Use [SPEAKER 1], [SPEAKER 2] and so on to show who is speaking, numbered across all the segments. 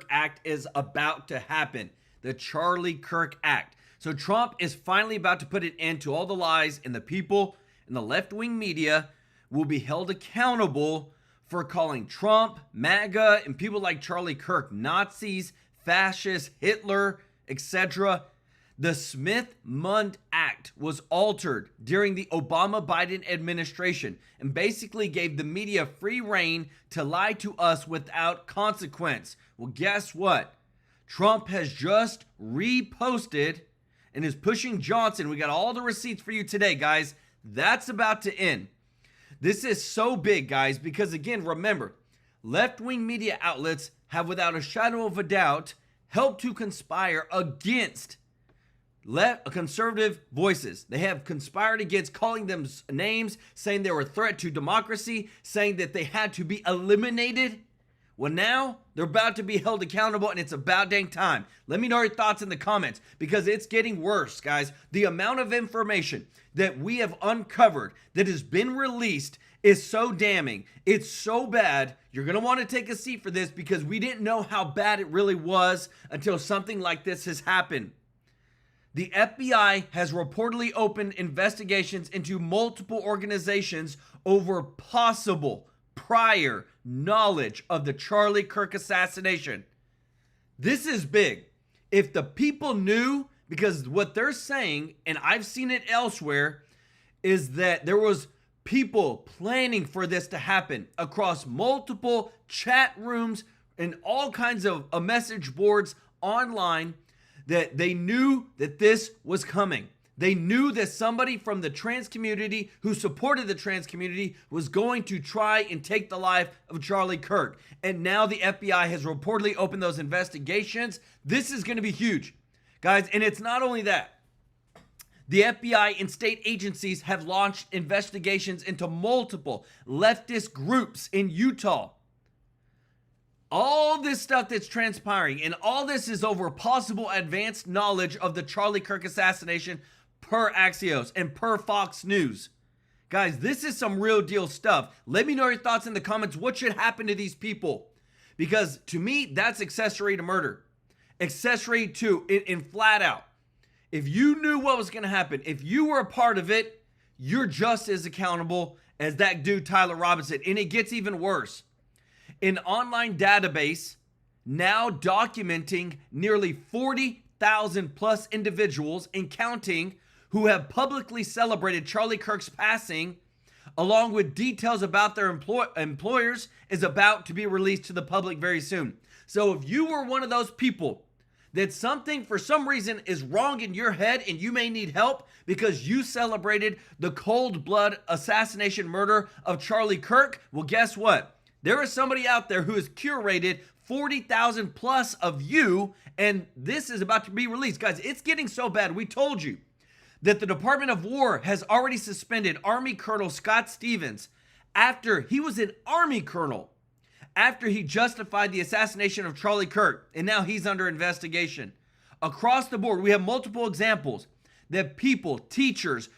[SPEAKER 1] Kirk Act is about to happen. The Charlie Kirk Act. So Trump is finally about to put an end to all the lies, and the people in the left-wing media will be held accountable for calling Trump, MAGA, and people like Charlie Kirk Nazis, fascists, Hitler, etc. The Smith-Mundt Act was altered during the Obama-Biden administration and basically gave the media free rein to lie to us without consequence. Well, guess what? Trump has just reposted and is pushing Johnson. We got all the receipts for you today, guys. That's about to end. This is so big, guys, because again, remember, left-wing media outlets have without a shadow of a doubt helped to conspire against conservative voices. They have conspired against, calling them names, saying they were a threat to democracy, saying that they had to be eliminated. Well, now they're about to be held accountable, and it's about dang time. Let me know your thoughts in the comments, because it's getting worse, guys. The amount of information that we have uncovered that has been released is so damning. It's so bad. You're going to want to take a seat for this, because we didn't know how bad it really was until something like this has happened. The FBI has reportedly opened investigations into multiple organizations over possible prior knowledge of the Charlie Kirk assassination. This is big. If the people knew, because what they're saying, and I've seen it elsewhere, is that there was people planning for this to happen across multiple chat rooms and all kinds of message boards online, that they knew that this was coming. They knew that somebody from the trans community who supported the trans community was going to try and take the life of Charlie Kirk. And now the FBI has reportedly opened those investigations. This is going to be huge, guys. And it's not only that. The FBI and state agencies have launched investigations into multiple leftist groups in Utah. All this stuff that's transpiring, and all this is over possible advanced knowledge of the Charlie Kirk assassination per Axios and per Fox News. Guys, this is some real deal stuff. Let me know your thoughts in the comments. What should happen to these people? Because to me, that's accessory to murder. Accessory to it in flat out. If you knew what was going to happen, if you were a part of it, you're just as accountable as that dude Tyler Robinson. And it gets even worse. An online database now documenting nearly 40,000 plus individuals and counting who have publicly celebrated Charlie Kirk's passing, along with details about their employers, is about to be released to the public very soon. So if you were one of those people that something for some reason is wrong in your head and you may need help because you celebrated the cold blood assassination murder of Charlie Kirk, well, guess what? There is somebody out there who has curated 40,000 plus of you, and this is about to be released. Guys, it's getting so bad. We told you that the Department of War has already suspended Army Colonel Scott Stevens after he was an Army Colonel, after he justified the assassination of Charlie Kirk, and now he's under investigation. Across the board, we have multiple examples that people, teachers,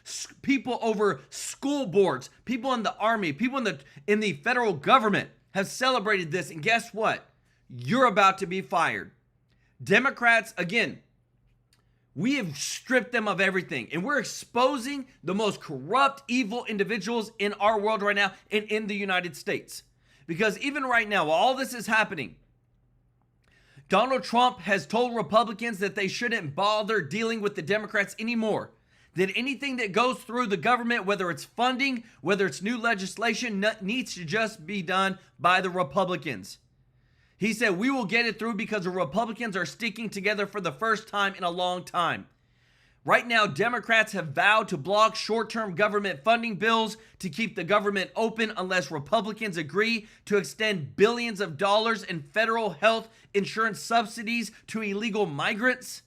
[SPEAKER 1] people over school boards, people in the Army, people in the federal government have celebrated this. And guess what? You're about to be fired. Democrats, again, we have stripped them of everything. And we're exposing the most corrupt, evil individuals in our world right now and in the United States. Because even right now, while all this is happening, Donald Trump has told Republicans that they shouldn't bother dealing with the Democrats anymore. That anything that goes through the government, whether it's funding, whether it's new legislation, needs to just be done by the Republicans. He said, we will get it through because the Republicans are sticking together for the first time in a long time. Right now, Democrats have vowed to block short-term government funding bills to keep the government open unless Republicans agree to extend billions of dollars in federal health insurance subsidies to illegal migrants.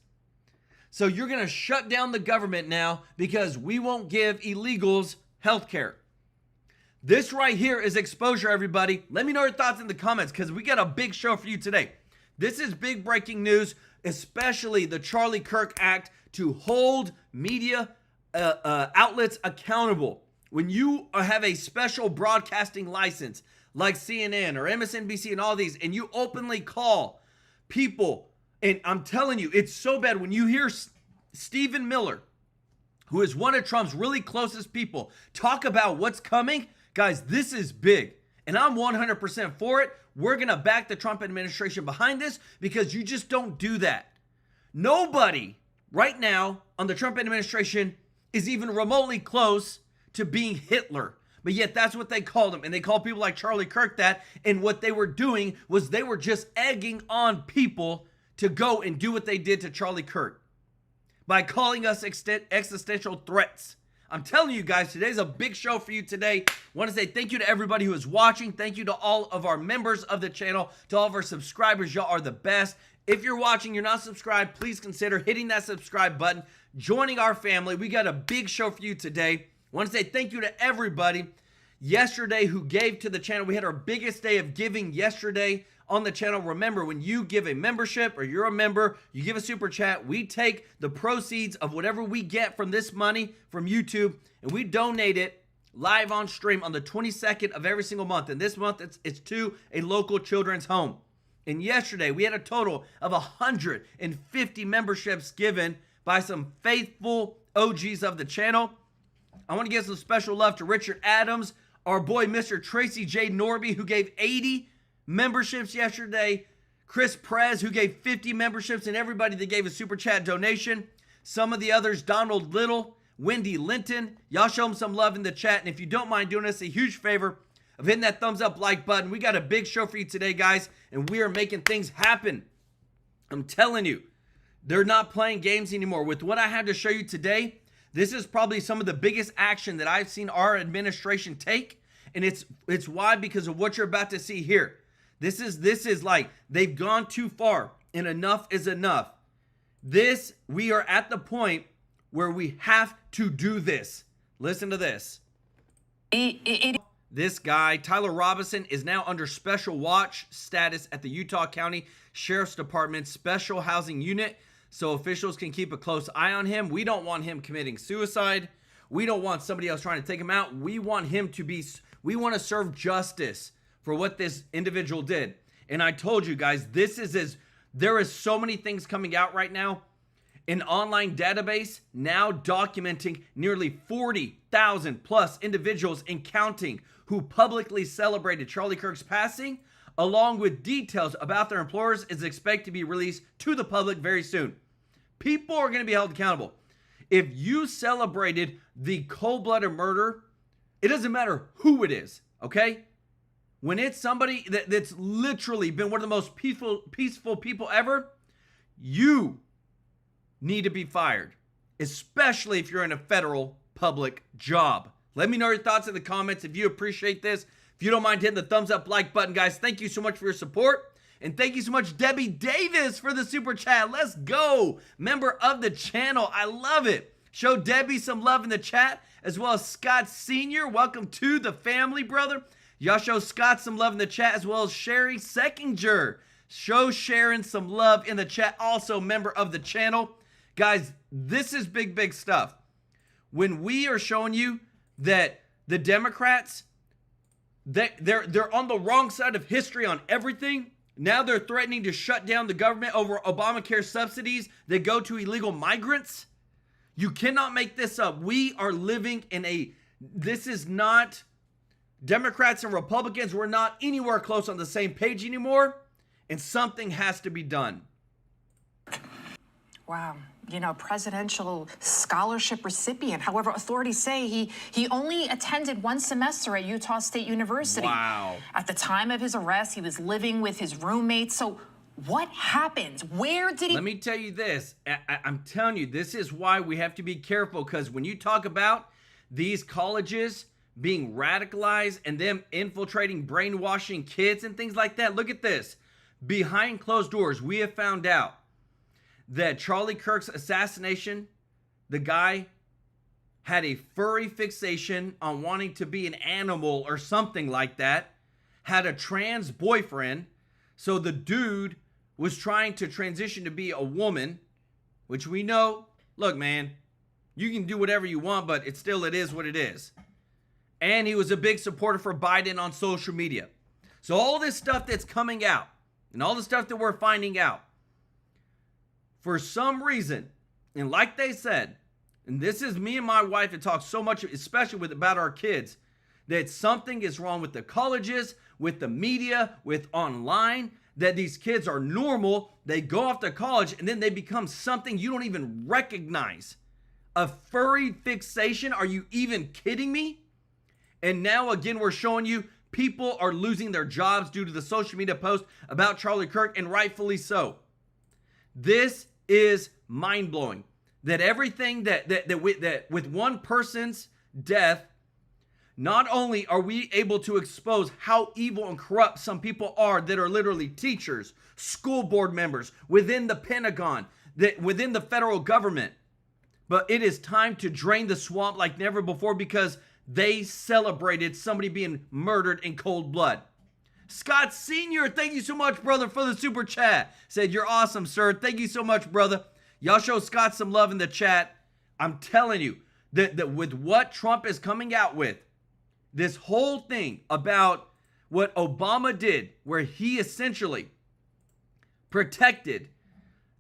[SPEAKER 1] So you're going to shut down the government now because we won't give illegals health care. This right here is exposure, everybody. Let me know your thoughts in the comments because we got a big show for you today. This is big breaking news, especially the Charlie Kirk Act to hold media outlets accountable. When you have a special broadcasting license like CNN or MSNBC and all these, and you openly call people, and I'm telling you, it's so bad when you hear Stephen Miller, who is one of Trump's really closest people, talk about what's coming. Guys, this is big, and I'm 100% for it. We're going to back the Trump administration behind this because you just don't do that. Nobody right now on the Trump administration is even remotely close to being Hitler. But yet that's what they called him. And they called people like Charlie Kirk that. And what they were doing was they were just egging on people to go and do what they did to Charlie Kirk by calling us existential threats. I'm telling you guys, today's a big show for you today. I want to say thank you to everybody who is watching. Thank you to all of our members of the channel, to all of our subscribers. Y'all are the best. If you're watching, you're not subscribed, please consider hitting that subscribe button, joining our family. We got a big show for you today. I want to say thank you to everybody yesterday who gave to the channel. We had our biggest day of giving yesterday on the channel. Remember, when you give a membership or you're a member, you give a super chat, we take the proceeds of whatever we get from this money from YouTube and we donate it live on stream on the 22nd of every single month. And this month it's to a local children's home. And yesterday we had a total of 150 memberships given by some faithful OGs of the channel. I want to give some special love to Richard Adams, our boy Mr. Tracy J. Norby, who gave 80 memberships yesterday, Chris Prez, who gave 50 memberships, and everybody that gave a super chat donation. Some of the others, Donald Little, Wendy Linton. Y'all show them some love in the chat. And if you don't mind doing us a huge favor of hitting that thumbs up like button, we got a big show for you today, guys, and we are making things happen. I'm telling you, they're not playing games anymore. With what I had to show you today, this is probably some of the biggest action that I've seen our administration take, and it's why, because of what you're about to see here. This is like they've gone too far, and enough is enough. We are at the point where we have to do this. Listen to this. This guy, Tyler Robinson, is now under special watch status at the Utah County Sheriff's Department Special Housing Unit, so officials can keep a close eye on him. We don't want him committing suicide. We don't want somebody else trying to take him out. We want to serve justice for what this individual did. And I told you guys, there is so many things coming out right now. An online database now documenting nearly 40,000 plus individuals and counting who publicly celebrated Charlie Kirk's passing, along with details about their employers, is expected to be released to the public very soon. People are going to be held accountable. If you celebrated the cold-blooded murder, it doesn't matter who it is, okay? When it's somebody that's literally been one of the most peaceful people ever, you need to be fired, especially if you're in a federal public job. Let me know your thoughts in the comments if you appreciate this. If you don't mind hitting the thumbs up like button, guys, thank you so much for your support. And thank you so much, Debbie Davis, for the super chat. Let's go. Member of the channel. I love it. Show Debbie some love in the chat, as well as Scott Sr. Welcome to the family, brother. Y'all show Scott some love in the chat, as well as Sherry Seckinger. Show Sharon some love in the chat, also member of the channel. Guys, this is big, big stuff. When we are showing you that the Democrats, they're on the wrong side of history on everything. Now they're threatening to shut down the government over Obamacare subsidies that go to illegal migrants. You cannot make this up. We are living in this is not, Democrats and Republicans, we're not anywhere close on the same page anymore, and something has to be done.
[SPEAKER 2] Wow. You know, presidential scholarship recipient. However, authorities say he only attended one semester at Utah State University.
[SPEAKER 1] Wow.
[SPEAKER 2] At the time of his arrest, he was living with his roommates. So what happened? Where did he...
[SPEAKER 1] Let me tell you this. I'm telling you, this is why we have to be careful, because when you talk about these colleges being radicalized and them infiltrating, brainwashing kids and things like that, look at this. Behind closed doors, we have found out that Charlie Kirk's assassination, the guy had a furry fixation on wanting to be an animal or something like that, had a trans boyfriend, so the dude was trying to transition to be a woman, which we know, look, man, you can do whatever you want, but it is what it is. And he was a big supporter for Biden on social media. So all this stuff that's coming out, and all the stuff that we're finding out, for some reason, and like they said, and this is me and my wife that talk so much, especially about our kids, that something is wrong with the colleges, with the media, with online, that these kids are normal, they go off to college, and then they become something you don't even recognize. A furry fixation? Are you even kidding me? And now again, we're showing you people are losing their jobs due to the social media post about Charlie Kirk, and rightfully so. This is mind-blowing. That everything that with one person's death, not only are we able to expose how evil and corrupt some people are that are literally teachers, school board members, within the Pentagon, within the federal government, but it is time to drain the swamp like never before because they celebrated somebody being murdered in cold blood. Scott Sr., thank you so much, brother, for the super chat. Said, you're awesome, sir. Thank you so much, brother. Y'all show Scott some love in the chat. I'm telling you that with what Trump is coming out with, this whole thing about what Obama did, where he essentially protected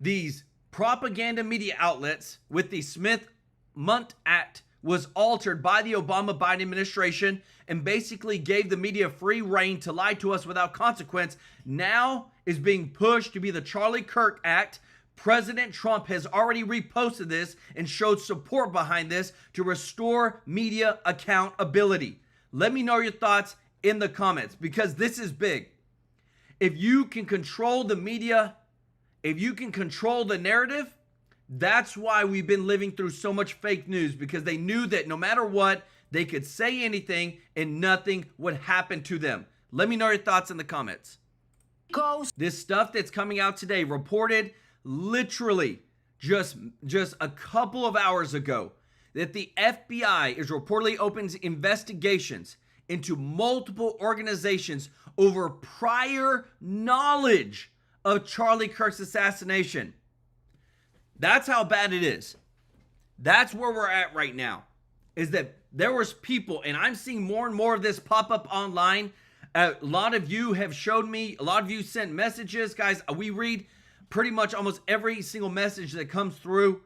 [SPEAKER 1] these propaganda media outlets with the Smith-Mundt Act, was altered by the Obama-Biden administration and basically gave the media free rein to lie to us without consequence, now is being pushed to be the Charlie Kirk Act. President Trump has already reposted this and showed support behind this to restore media accountability. Let me know your thoughts in the comments because this is big. If you can control the media, if you can control the narrative, that's why we've been living through so much fake news, because they knew that no matter what, they could say anything and nothing would happen to them. Let me know your thoughts in the comments. This stuff that's coming out today, reported literally just a couple of hours ago, that the FBI is reportedly opens investigations into multiple organizations over prior knowledge of Charlie Kirk's assassination. That's how bad it is. That's where we're at right now, is that there was people, and I'm seeing more and more of this pop up online. A lot of you have showed me, a lot of you sent messages. Guys, we read pretty much almost every single message that comes through,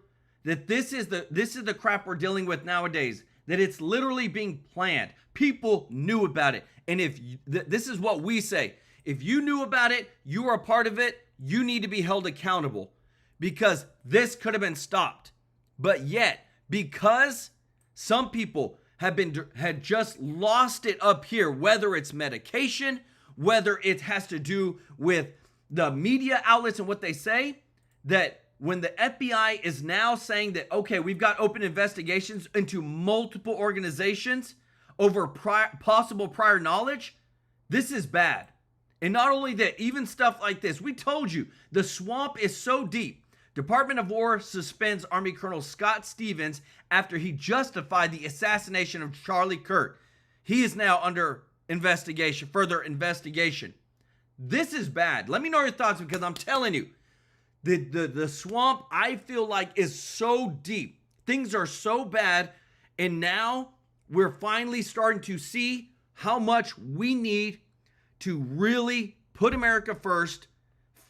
[SPEAKER 1] that this is the crap we're dealing with nowadays, that it's literally being planned. People knew about it. And if this is what we say, if you knew about it, you are a part of it, you need to be held accountable, because this could have been stopped. But yet, because some people had just lost it up here, whether it's medication, whether it has to do with the media outlets and what they say, that when the FBI is now saying that, okay, we've got open investigations into multiple organizations over possible prior knowledge, this is bad. And not only that, even stuff like this, we told you, the swamp is so deep. Department of War suspends Army Colonel Scott Stevens after he justified the assassination of Charlie Kirk. He is now under investigation, further investigation. This is bad. Let me know your thoughts, because I'm telling you, the swamp, I feel like, is so deep. Things are so bad, and now we're finally starting to see how much we need to really put America first,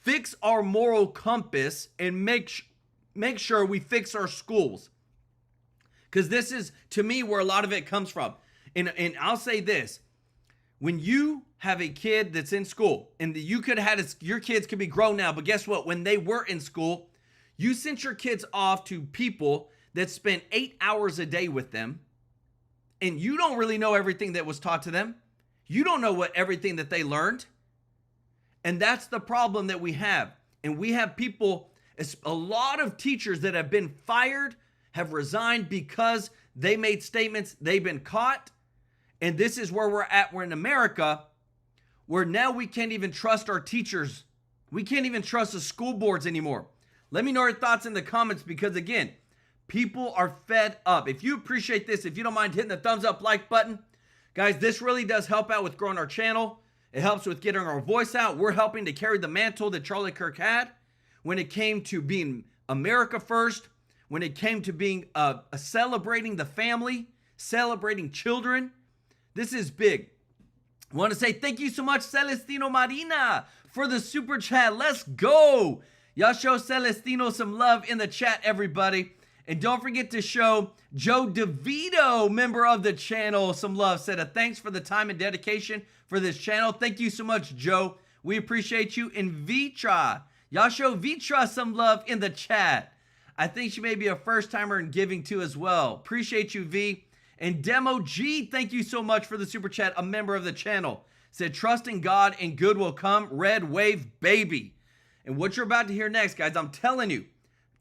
[SPEAKER 1] fix our moral compass, and make sure we fix our schools. Because this is, to me, where a lot of it comes from. And I'll say this. When you have a kid that's in school, and you could have had your kids could be grown now, but guess what? When they were in school, you sent your kids off to people that spent 8 hours a day with them, and you don't really know everything that was taught to them. You don't know everything that they learned. And that's the problem that we have. And we have people, a lot of teachers that have been fired, have resigned because they made statements, they've been caught. And this is where we're at. We're in America, where now we can't even trust our teachers. We can't even trust the school boards anymore. Let me know your thoughts in the comments, because again, people are fed up. If you appreciate this, if you don't mind hitting the thumbs up like button, guys, this really does help out with growing our channel. It helps with getting our voice out. We're helping to carry the mantle that Charlie Kirk had when it came to being America first, when it came to being celebrating the family, celebrating children. This is big. Want to say thank you so much, Celestino Marina, for the super chat. Let's go. Y'all show Celestino some love in the chat, everybody. And don't forget to show Joe DeVito, member of the channel, some love. Said a thanks for the time and dedication for this channel. Thank you so much, Joe. We appreciate you. And Vitra, y'all show Vitra some love in the chat. I think she may be a first-timer in giving too as well. Appreciate you, V. And Demo G, thank you so much for the super chat, a member of the channel. Said, trust in God and good will come. Red wave, baby. And what you're about to hear next, guys, I'm telling you,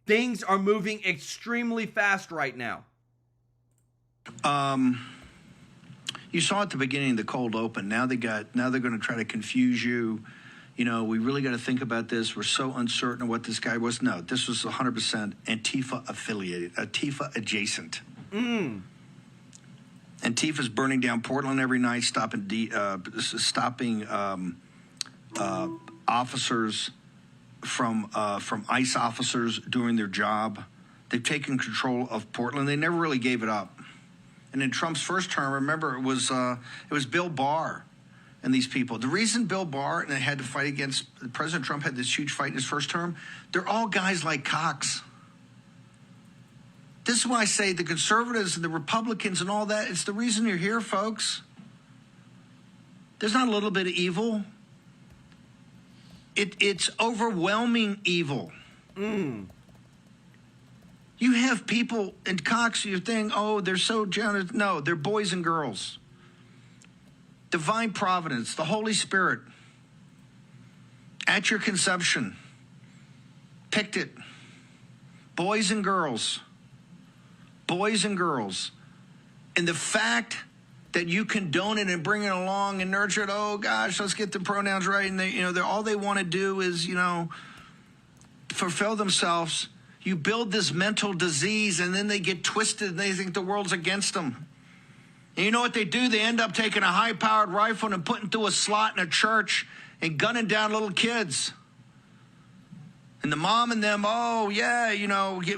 [SPEAKER 1] things are moving extremely fast right now.
[SPEAKER 3] You saw at the beginning of the cold open. Now they're going to try to confuse you. You know, we really got to think about this. We're so uncertain of what this guy was. No, this was 100% Antifa affiliated, Antifa adjacent. Antifa's burning down Portland every night, stopping officers from ICE officers doing their job. They've taken control of Portland. They never really gave it up. And in Trump's first term, remember, it was Bill Barr and these people. The reason Bill Barr and they had to fight against President Trump had this huge fight in his first term, they're all guys like Cox. This is why I say the conservatives and the Republicans and all that, it's the reason you're here, folks. There's not a little bit of evil. It's overwhelming evil. You have people, and Cox, you think, oh, they're so generous. No, they're boys and girls. Divine providence, the Holy Spirit, at your conception, picked it. Boys and girls. Boys and girls. And the fact that you condone it and bring it along and nurture it, oh gosh, let's get the pronouns right. And they're all they want to do is, fulfill themselves. You build this mental disease and then they get twisted and they think the world's against them. And you know what they do? They end up taking a high-powered rifle and putting through a slot in a church and gunning down little kids. And the mom and them, oh, yeah,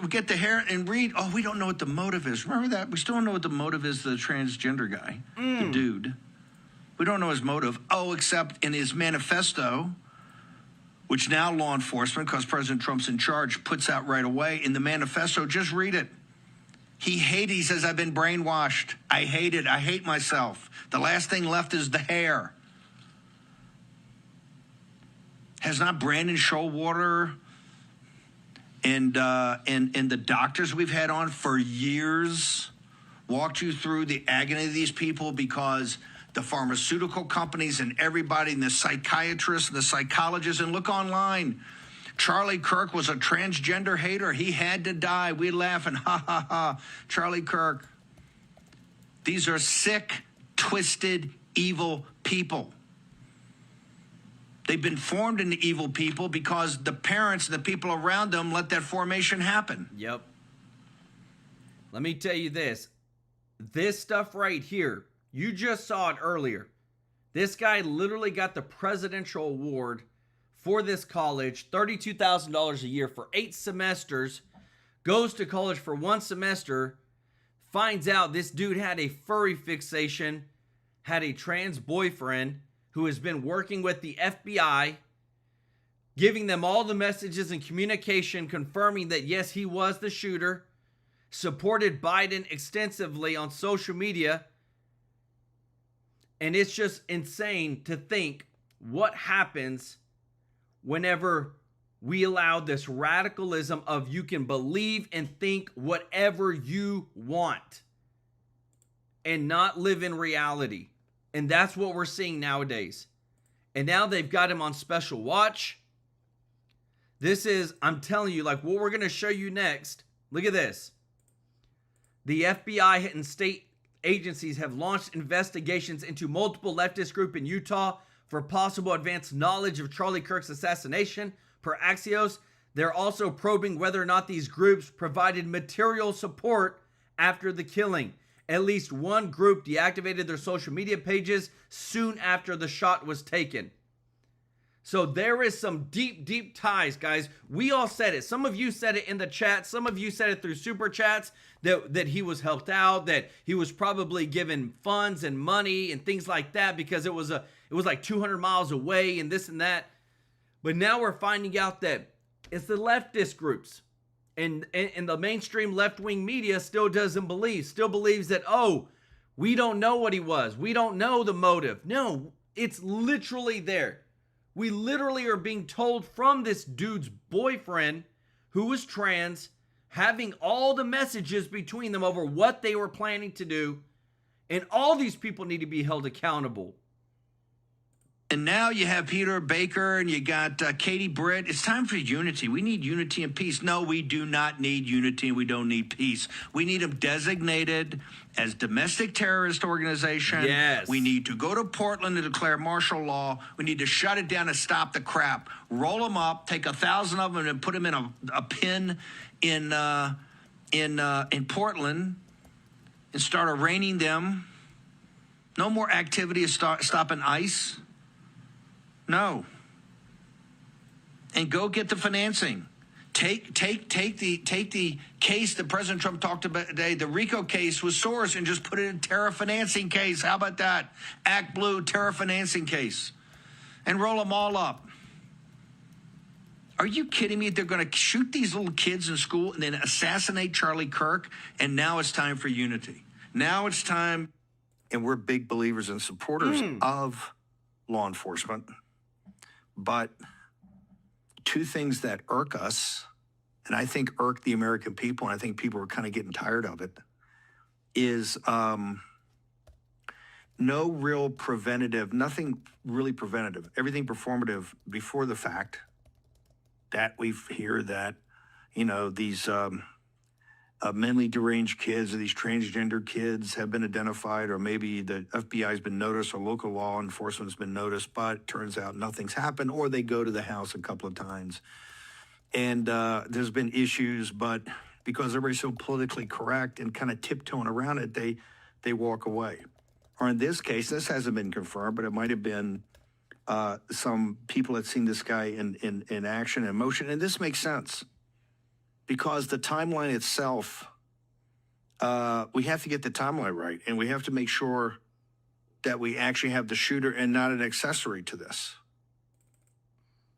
[SPEAKER 3] get the hair and read. Oh, we don't know what the motive is. Remember that? We still don't know what the motive is, the transgender guy, the dude. We don't know his motive. Oh, except in his manifesto, which now law enforcement, because President Trump's in charge, puts out right away. In the manifesto, just read it. He says, I've been brainwashed. I hate it. I hate myself. The last thing left is the hair. Has not Brandon Showalter and the doctors we've had on for years walked you through the agony of these people because the pharmaceutical companies and everybody and the psychiatrists and the psychologists, and look online. Charlie Kirk was a transgender hater. He had to die. We laugh and ha, ha, ha. Charlie Kirk. These are sick, twisted, evil people. They've been formed into evil people because the parents and the people around them let that formation happen.
[SPEAKER 1] Yep. Let me tell you this. This stuff right here, you just saw it earlier. This guy literally got the presidential award for this college, $32,000 a year for 8 semesters, goes to college for 1 semester, finds out this dude had a furry fixation, had a trans boyfriend who has been working with the FBI, giving them all the messages and communication confirming that yes, he was the shooter, supported Biden extensively on social media. And it's just insane to think what happens whenever we allow this radicalism of you can believe and think whatever you want and not live in reality. And that's what we're seeing nowadays. And now they've got him on special watch. This is, I'm telling you, like what we're going to show you next. Look at this. The FBI and state agencies have launched investigations into multiple leftist groups in Utah for possible advanced knowledge of Charlie Kirk's assassination. Per Axios, they're also probing whether or not these groups provided material support after the killing. At least one group deactivated their social media pages soon after the shot was taken. So there is some deep, deep ties, guys. We all said it. Some of you said it in the chat. Some of you said it through super chats that he was helped out, that he was probably given funds and money and things like that because it was like 200 miles away and this and that. But now we're finding out that it's the leftist groups and the mainstream left-wing media still believes that, oh, we don't know what he was. We don't know the motive. No, it's literally there. We literally are being told from this dude's boyfriend, who was trans, having all the messages between them over what they were planning to do. And all these people need to be held accountable.
[SPEAKER 3] And now you have Peter Baker and you got Katie Britt. It's time for unity. We need unity and peace. No, we do not need unity and we don't need peace. We need them designated as domestic terrorist organization.
[SPEAKER 1] Yes.
[SPEAKER 3] We need to go to Portland to declare martial law. We need to shut it down and stop the crap. Roll them up, take 1,000 of them and put them in a pen in Portland and start arraigning them. No more activity of stopping ICE. No. And go get the financing. Take the case that President Trump talked about today, the RICO case with Soros, and just put it in terror financing case. How about that? Act Blue terror financing case. And roll them all up. Are you kidding me? They're going to shoot these little kids in school and then assassinate Charlie Kirk, and now it's time for unity. Now it's time.
[SPEAKER 4] And we're big believers and supporters of law enforcement. But two things that irk us, and I think irk the American people, and I think people are kind of getting tired of it, is no real preventative, nothing really preventative, everything performative before the fact. That we hear that, you know, these mentally deranged kids or these transgender kids have been identified, or maybe the FBI has been noticed or local law enforcement has been noticed, but it turns out nothing's happened, or they go to the house a couple of times. And there's been issues, but because everybody's so politically correct and kind of tiptoeing around it, they walk away. Or in this case, this hasn't been confirmed, but it might have been some people had seen this guy in action and motion. And this makes sense. Because the timeline itself, we have to get the timeline right, and we have to make sure that we actually have the shooter and not an accessory to this.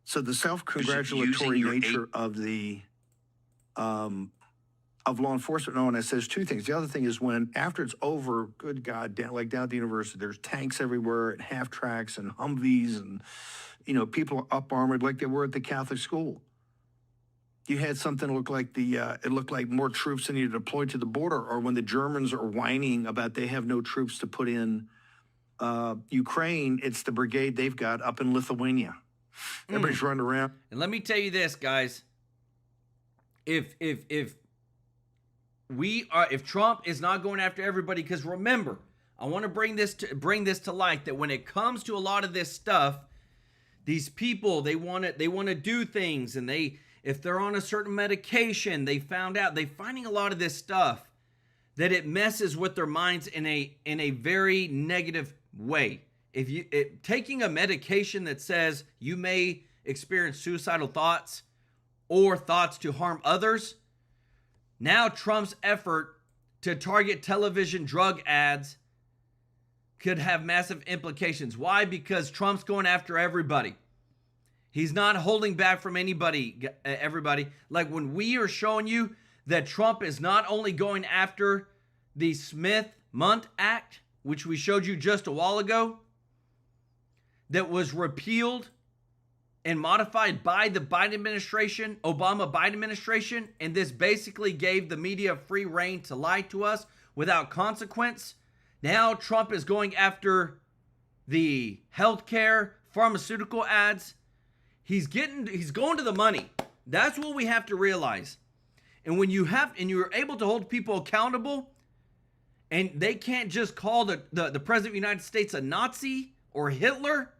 [SPEAKER 4] So the self-congratulatory nature of the of law enforcement, and it says two things. The other thing is when after it's over, good God, like down at the university, there's tanks everywhere and half tracks and Humvees, and people are up armored like they were at the Catholic school. You had something look like it looked like more troops than you deployed to the border, or when the Germans are whining about they have no troops to put in Ukraine, it's the brigade they've got up in Lithuania. Everybody's running around.
[SPEAKER 1] And let me tell you this, guys. If Trump is not going after everybody, because remember, I want to bring this to light, that when it comes to a lot of this stuff, these people they want to do things, and if they're on a certain medication, they're finding a lot of this stuff that it messes with their minds in a very negative way. Taking a medication that says you may experience suicidal thoughts or thoughts to harm others, now Trump's effort to target television drug ads could have massive implications. Why? Because Trump's going after everybody. He's not holding back from everybody. Like when we are showing you that Trump is not only going after the Smith-Mundt Act, which we showed you just a while ago, that was repealed and modified by the Biden administration, Obama-Biden administration, and this basically gave the media free rein to lie to us without consequence. Now Trump is going after the healthcare, pharmaceutical ads. He's going to the money. That's what we have to realize. And when you're able to hold people accountable, and they can't just call the President of the United States a Nazi or Hitler,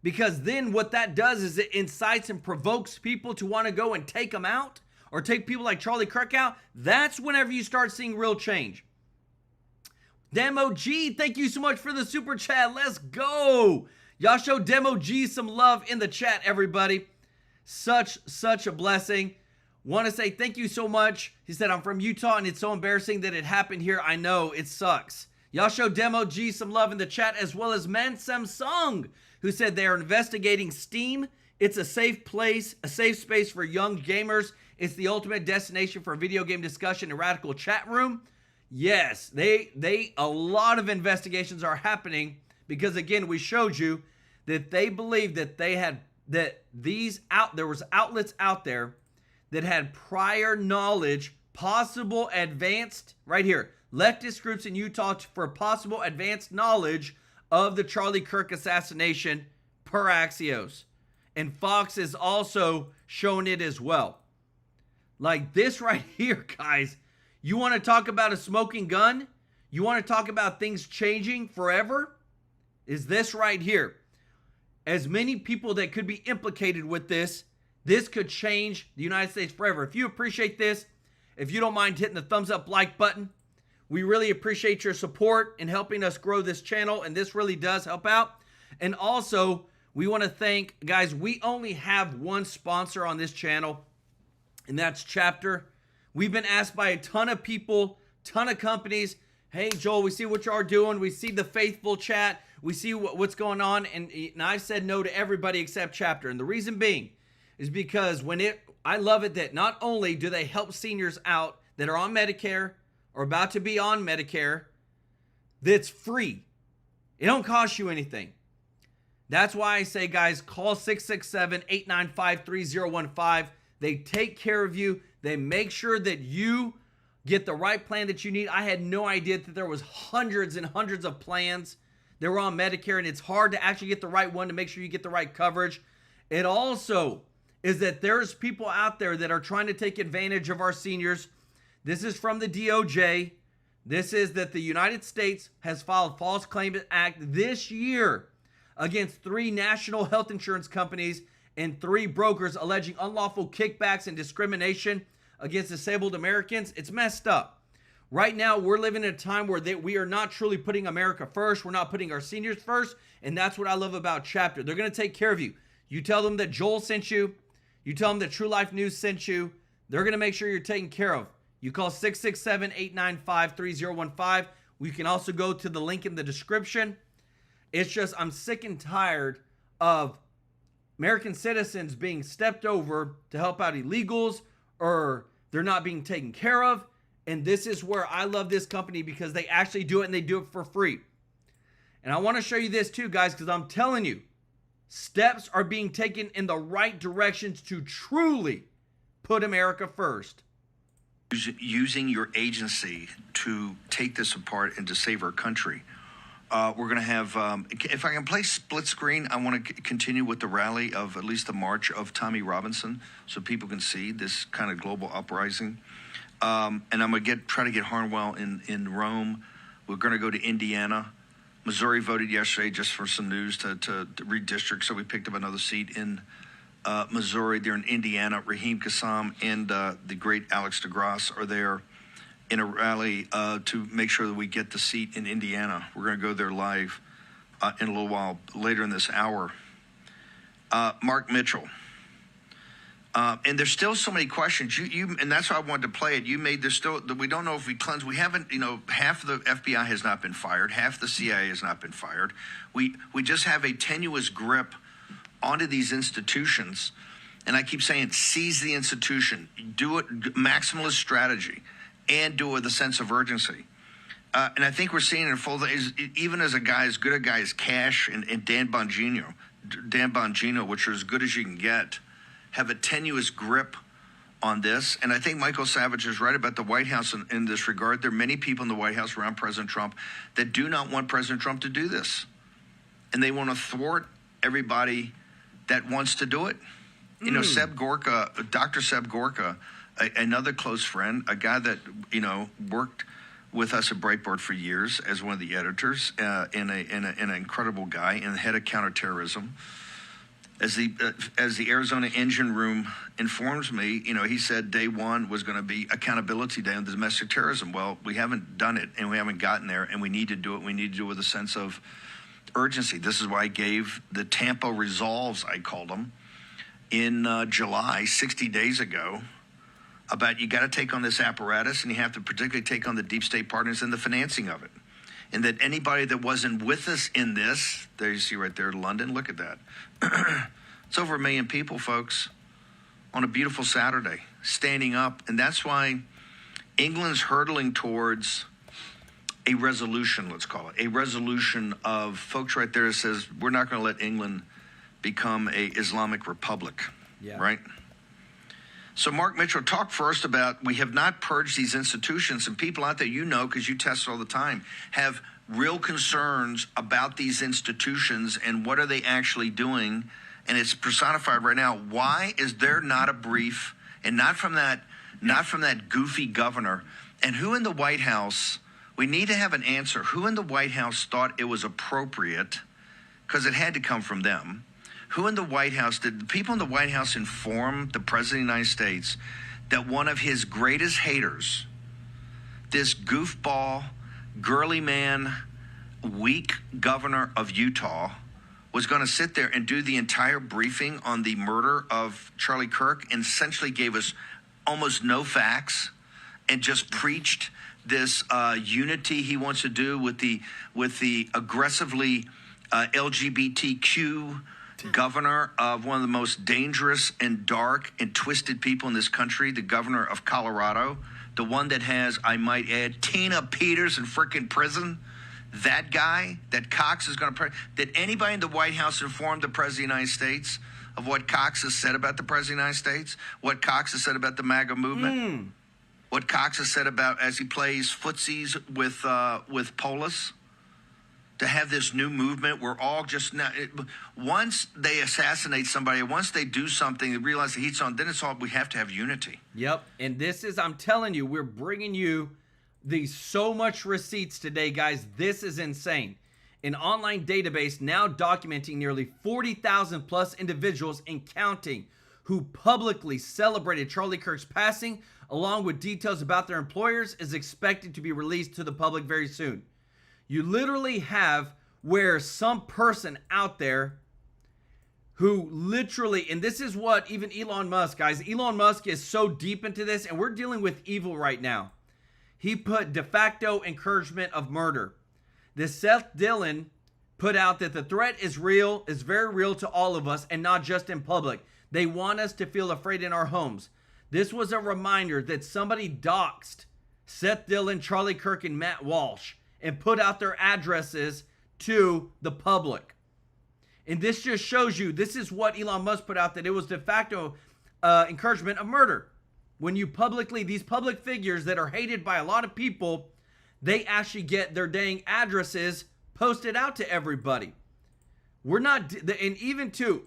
[SPEAKER 1] because then what that does is it incites and provokes people to want to go and take them out, or take people like Charlie Kirk out. That's whenever you start seeing real change. Damn OG, thank you so much for the super chat. Let's go. Y'all show Demo G some love in the chat, everybody. Such a blessing. Want to say thank you so much. He said, I'm from Utah and it's so embarrassing that it happened here. I know, it sucks. Y'all show Demo G some love in the chat, as well as Man Samsung, who said they are investigating Steam. It's a safe place, a safe space for young gamers. It's the ultimate destination for video game discussion and radical chat room. Yes, a lot of investigations are happening because, again, we showed you that they believe that there was outlets out there that had prior knowledge, possible advanced, right here, leftist groups in Utah for possible advanced knowledge of the Charlie Kirk assassination per Axios. And Fox is also showing it as well. Like this right here, guys. You want to talk about a smoking gun? You want to talk about things changing forever? Is this right here. As many people that could be implicated with this could change the United States forever. If you appreciate this, if you don't mind hitting the thumbs up like button, we really appreciate your support in helping us grow this channel, and this really does help out. And also, we want to thank, guys, we only have one sponsor on this channel, and that's Chapter. We've been asked by a ton of people, ton of companies, hey, Joel, we see what you are doing. We see the faithful chat. We see what's going on. And I've said no to everybody except Chapter. And the reason being is because I love it that not only do they help seniors out that are on Medicare or about to be on Medicare, that's free. It don't cost you anything. That's why I say, guys, call 667-895-3015. They take care of you. They make sure that you get the right plan that you need. I had no idea that there was hundreds and hundreds of plans that were on Medicare, and it's hard to actually get the right one to make sure you get the right coverage. It also is that there's people out there that are trying to take advantage of our seniors. This is from the DOJ. This is that the United States has filed False Claims Act this year against 3 national health insurance companies and 3 brokers alleging unlawful kickbacks and discrimination against disabled Americans. It's messed up. Right now, we're living in a time where we are not truly putting America first. We're not putting our seniors first. And that's what I love about Chapter. They're going to take care of you. You tell them that Joel sent you. You tell them that TrueLife News sent you. They're going to make sure you're taken care of. You call 667-895-3015. We can also go to the link in the description. It's just, I'm sick and tired of American citizens being stepped over to help out illegals, or they're not being taken care of. And this is where I love this company, because they actually do it and they do it for free. And I want to show you this too, guys, because I'm telling you, steps are being taken in the right directions to truly put America first.
[SPEAKER 3] Using your agency to take this apart and to save our country. We're going to have, if I can play split screen, I want to continue with the rally of at least the march of Tommy Robinson so people can see this kind of global uprising. And I'm going to try to get Harnwell in Rome. We're going to go to Indiana. Missouri voted yesterday, just for some news, to redistrict, so we picked up another seat in Missouri. They're in Indiana. Raheem Kassam and the great Alex DeGrasse are there in a rally to make sure that we get the seat in Indiana. We're going to go there live in a little while later in this hour. Mark Mitchell. And there's still so many questions. And that's why I wanted to play it. You made there's still, we don't know if we cleanse. We haven't, half of the FBI has not been fired. Half the CIA has not been fired. We just have a tenuous grip onto these institutions. And I keep saying, seize the institution, do it, maximalist strategy, and do it with a sense of urgency. And I think we're seeing it in full, even as a guy, as good a guy as Cash and Dan Bongino, which are as good as you can get, have a tenuous grip on this. And I think Michael Savage is right about the White House in this regard. There are many people in the White House around President Trump that do not want President Trump to do this. And they want to thwart everybody that wants to do it. Seb Gorka, Dr. Seb Gorka, another close friend, a guy that, worked with us at Breitbart for years as one of the editors, and an incredible guy, and the head of counterterrorism. As the Arizona Engine Room informs me, he said day one was going to be accountability day on domestic terrorism. Well, we haven't done it, and we haven't gotten there, and we need to do it. We need to do it with a sense of urgency. This is why I gave the Tampa resolves, I called them, in July, 60 days ago, about you got to take on this apparatus, and you have to particularly take on the deep state partners and the financing of it. And that anybody that wasn't with us in this, there you see right there, London, look at that. It's over 1 million people, folks, on a beautiful Saturday, standing up. And that's why England's hurtling towards a resolution, let's call it, a resolution of folks right there that says, we're not going to let England become a Islamic republic, right? So Mark Mitchell, talk first about, we have not purged these institutions, and people out there, you know, because you test all the time, have real concerns about these institutions and what are they actually doing, and it's personified right now. Why is there not a brief, and not from that goofy governor, and who in the White House, we need to have an answer, who in the White House thought it was appropriate, because it had to come from them. Who in the White House, did the people in the White House inform the President of the United States that one of his greatest haters, this goofball, girly man, weak governor of Utah, was going to sit there and do the entire briefing on the murder of Charlie Kirk and essentially gave us almost no facts and just preached this unity he wants to do with the aggressively LGBTQ governor of one of the most dangerous and dark and twisted people in this country, the governor of Colorado, the one that has, I might add, Tina Peters in frickin' prison. That guy, that Cox is going to, did anybody in the White House inform the President of the United States of what Cox has said about the President of the United States? What Cox has said about the MAGA movement? What Cox has said about, as he plays footsies with Polis? To have this new movement, we're all just now. Once they assassinate somebody, once they do something, they realize the heat's on. Then it's all, we have to have unity.
[SPEAKER 1] Yep, and this is, I'm telling you, we're bringing you these so much receipts today, guys. This is insane. An online database now documenting nearly 40,000 plus individuals and counting who publicly celebrated Charlie Kirk's passing, along with details about their employers, is expected to be released to the public very soon. You literally have where some person out there who literally, and this is what even Elon Musk, guys, Elon Musk is so deep into this, and we're dealing with evil right now. He put de facto encouragement of murder. This Seth Dillon put out that the threat is real, is very real to all of us, and not just in public. They want us to feel afraid in our homes. This was a reminder that somebody doxed Seth Dillon, Charlie Kirk, and Matt Walsh, and put out their addresses to the public. And this just shows you, this is what Elon Musk put out, that it was de facto encouragement of murder. When you publicly, these public figures that are hated by a lot of people, they actually get their dang addresses posted out to everybody. We're not, and even too,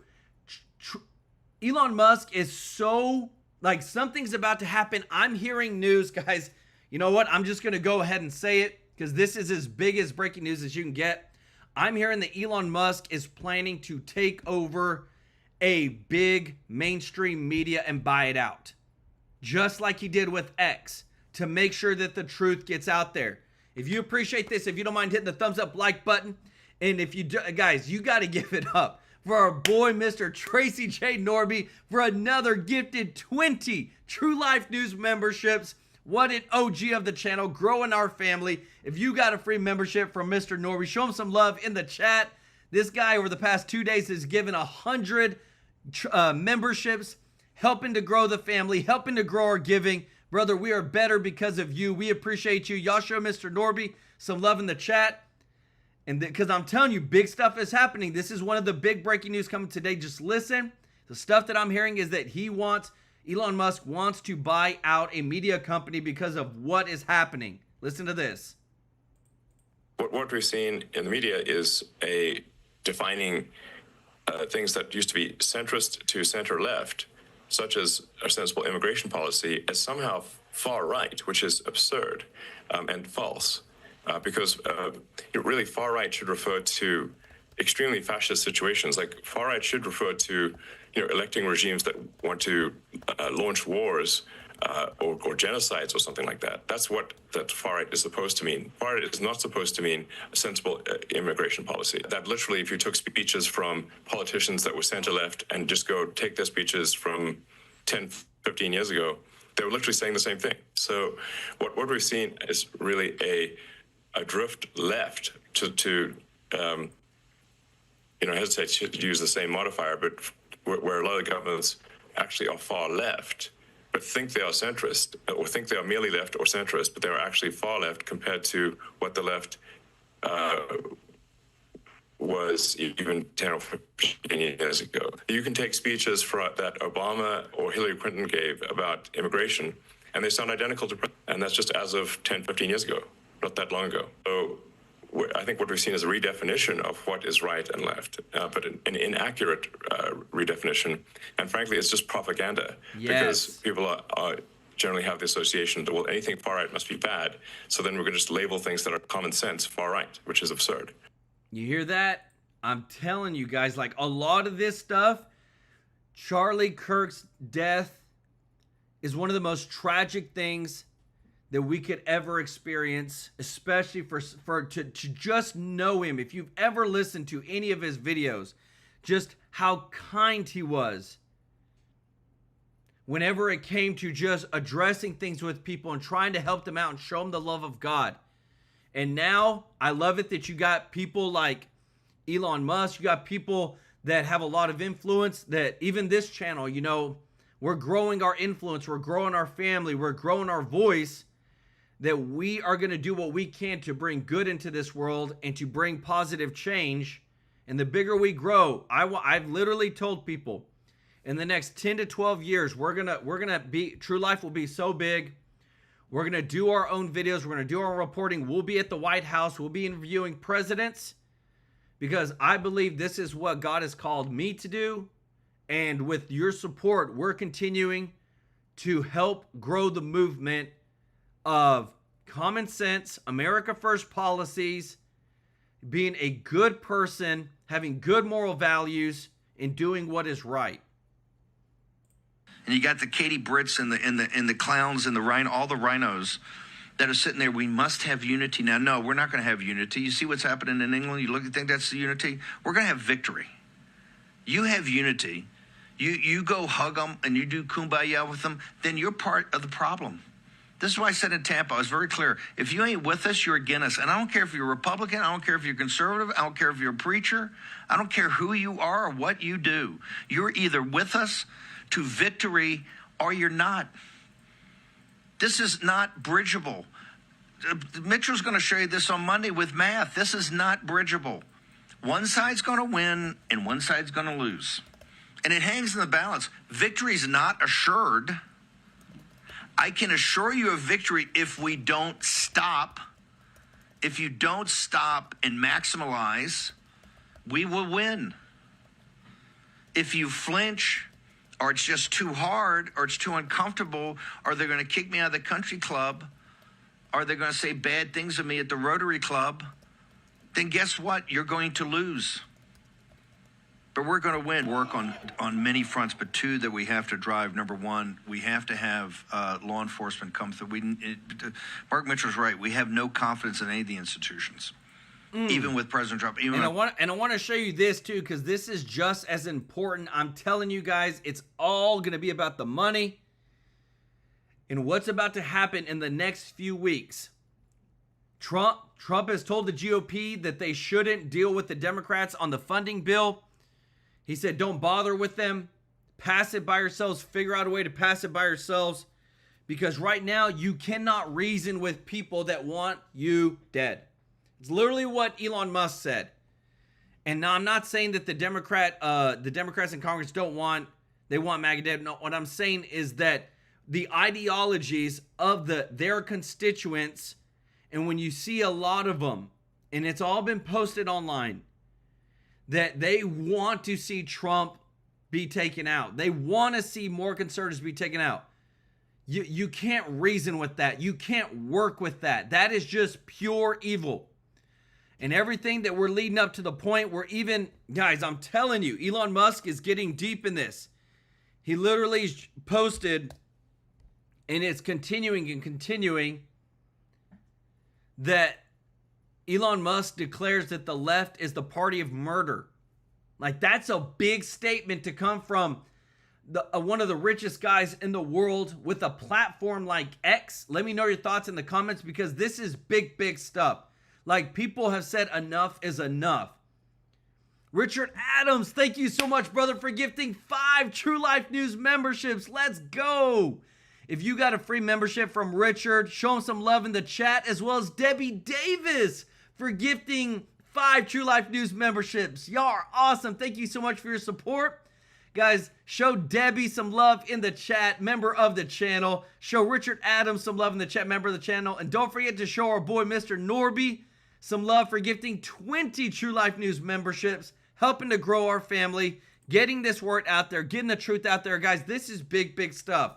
[SPEAKER 1] Elon Musk is so, like, something's about to happen. I'm hearing news, guys. You know what? I'm just going to go ahead and say it, because this is as big as breaking news as you can get. I'm hearing that Elon Musk is planning to take over a big mainstream media and buy it out. Just like he did with X, to make sure that the truth gets out there. If you appreciate this, if you don't mind hitting the thumbs up like button, and if you do, guys, you got to give it up for our boy, Mr. Tracy J. Norby, for another gifted 20 TrueLife News memberships. What an OG of the channel, growing our family. If you got a free membership from Mr. Norby, show him some love in the chat. This guy over the past 2 days has given 100 memberships, helping to grow the family, helping to grow our giving. Brother, we are better because of you. We appreciate you. Y'all show Mr. Norby some love in the chat. And because I'm telling you, big stuff is happening. This is one of the big breaking news coming today. Just listen. The stuff that I'm hearing is that Elon Musk wants to buy out a media company because of what is happening. Listen to this.
[SPEAKER 5] What we've seen in the media is a defining things that used to be centrist to center left, such as a sensible immigration policy, as somehow far right, which is absurd and false. Because really far right should refer to extremely fascist situations. Like far right should refer to electing regimes that want to launch wars or genocides or something like that. That's what that far right is supposed to mean. Far right is not supposed to mean a sensible immigration policy. That literally, if you took speeches from politicians that were center left and just go take their speeches from 10, 15 years ago, they were literally saying the same thing. So what we've seen is really a drift left to I hesitate to use the same modifier, but where a lot of governments actually are far left, but think they are centrist, or think they are merely left or centrist, but they are actually far left compared to what the left was even 10 or 15 years ago. You can take speeches that Obama or Hillary Clinton gave about immigration, and they sound identical to, and that's just as of 10, 15 years ago, not that long ago. So I think what we've seen is a redefinition of what is right and left, but an inaccurate redefinition. And frankly, it's just propaganda.
[SPEAKER 1] Yes.
[SPEAKER 5] Because people are generally have the association that, well, anything far right must be bad. So then we're going to just label things that are common sense far right, which is absurd.
[SPEAKER 1] You hear that? I'm telling you guys, like a lot of this stuff, Charlie Kirk's death is one of the most tragic things that we could ever experience, especially to just know him. If you've ever listened to any of his videos, just how kind he was whenever it came to just addressing things with people and trying to help them out and show them the love of God. And now I love it that you got people like Elon Musk, you got people that have a lot of influence, that even this channel, we're growing our influence, we're growing our family, we're growing our voice, that we are going to do what we can to bring good into this world and to bring positive change. And the bigger we grow, I've literally told people in the next 10 to 12 years, we're going to be, TrueLife will be so big. We're going to do our own videos. We're going to do our reporting. We'll be at the White House. We'll be interviewing presidents, because I believe this is what God has called me to do. And with your support, we're continuing to help grow the movement of common sense, America First policies, being a good person, having good moral values, and doing what is right.
[SPEAKER 3] And you got the Katie Brits and the clowns and the rhino, all the rhinos that are sitting there. We must have unity. Now, no, we're not going to have unity. You see what's happening in England? You think that's the unity? We're going to have victory. You have unity. You go hug them and you do kumbaya with them, then you're part of the problem. This is why I said in Tampa, I was very clear. If you ain't with us, you're against us. And I don't care if you're a Republican. I don't care if you're conservative. I don't care if you're a preacher. I don't care who you are or what you do. You're either with us to victory or you're not. This is not bridgeable. Mitchell's going to show you this on Monday with math. This is not bridgeable. One side's going to win and one side's going to lose. And it hangs in the balance. Victory is not assured. I can assure you of victory if we don't stop. If you don't stop and maximize, we will win. If you flinch, or it's just too hard, or it's too uncomfortable, or they're going to kick me out of the country club, or they're going to say bad things of me at the Rotary Club, then guess what? You're going to lose. But we're going to win. Work on many fronts, but two that we have to drive. Number one, we have to have law enforcement come through. Mark Mitchell's right. We have no confidence in any of the institutions, even with President Trump.
[SPEAKER 1] And I want to show you this too, because this is just as important. I'm telling you guys, it's all going to be about the money and what's about to happen in the next few weeks. Trump has told the GOP that they shouldn't deal with the Democrats on the funding bill. He said, don't bother with them. Pass it by yourselves. Figure out a way to pass it by yourselves. Because right now, you cannot reason with people that want you dead. It's literally what Elon Musk said. And now I'm not saying that the Democrats in Congress want MAGA dead. No, what I'm saying is that the ideologies of their constituents, and when you see a lot of them, and it's all been posted online, that they want to see Trump be taken out. They want to see more conservatives be taken out. You can't reason with that. You can't work with that. That is just pure evil. And everything that we're leading up to the point where even, guys, I'm telling you, Elon Musk is getting deep in this. He literally posted and it's continuing and continuing, that Elon Musk declares that the left is the party of murder. Like, that's a big statement to come from one of the richest guys in the world with a platform like X. Let me know your thoughts in the comments, because this is big, big stuff. Like, people have said enough is enough. Richard Adams, thank you so much, brother, for gifting 5 TrueLife News memberships. Let's go. If you got a free membership from Richard, show him some love in the chat, as well as Debbie Davis for gifting 5 TrueLife News memberships. Y'all are awesome. Thank you so much for your support. Guys, show Debbie some love in the chat, member of the channel. Show Richard Adams some love in the chat, member of the channel. And don't forget to show our boy, Mr. Norby, some love for gifting 20 TrueLife News memberships, helping to grow our family, getting this word out there, getting the truth out there. Guys, this is big, big stuff.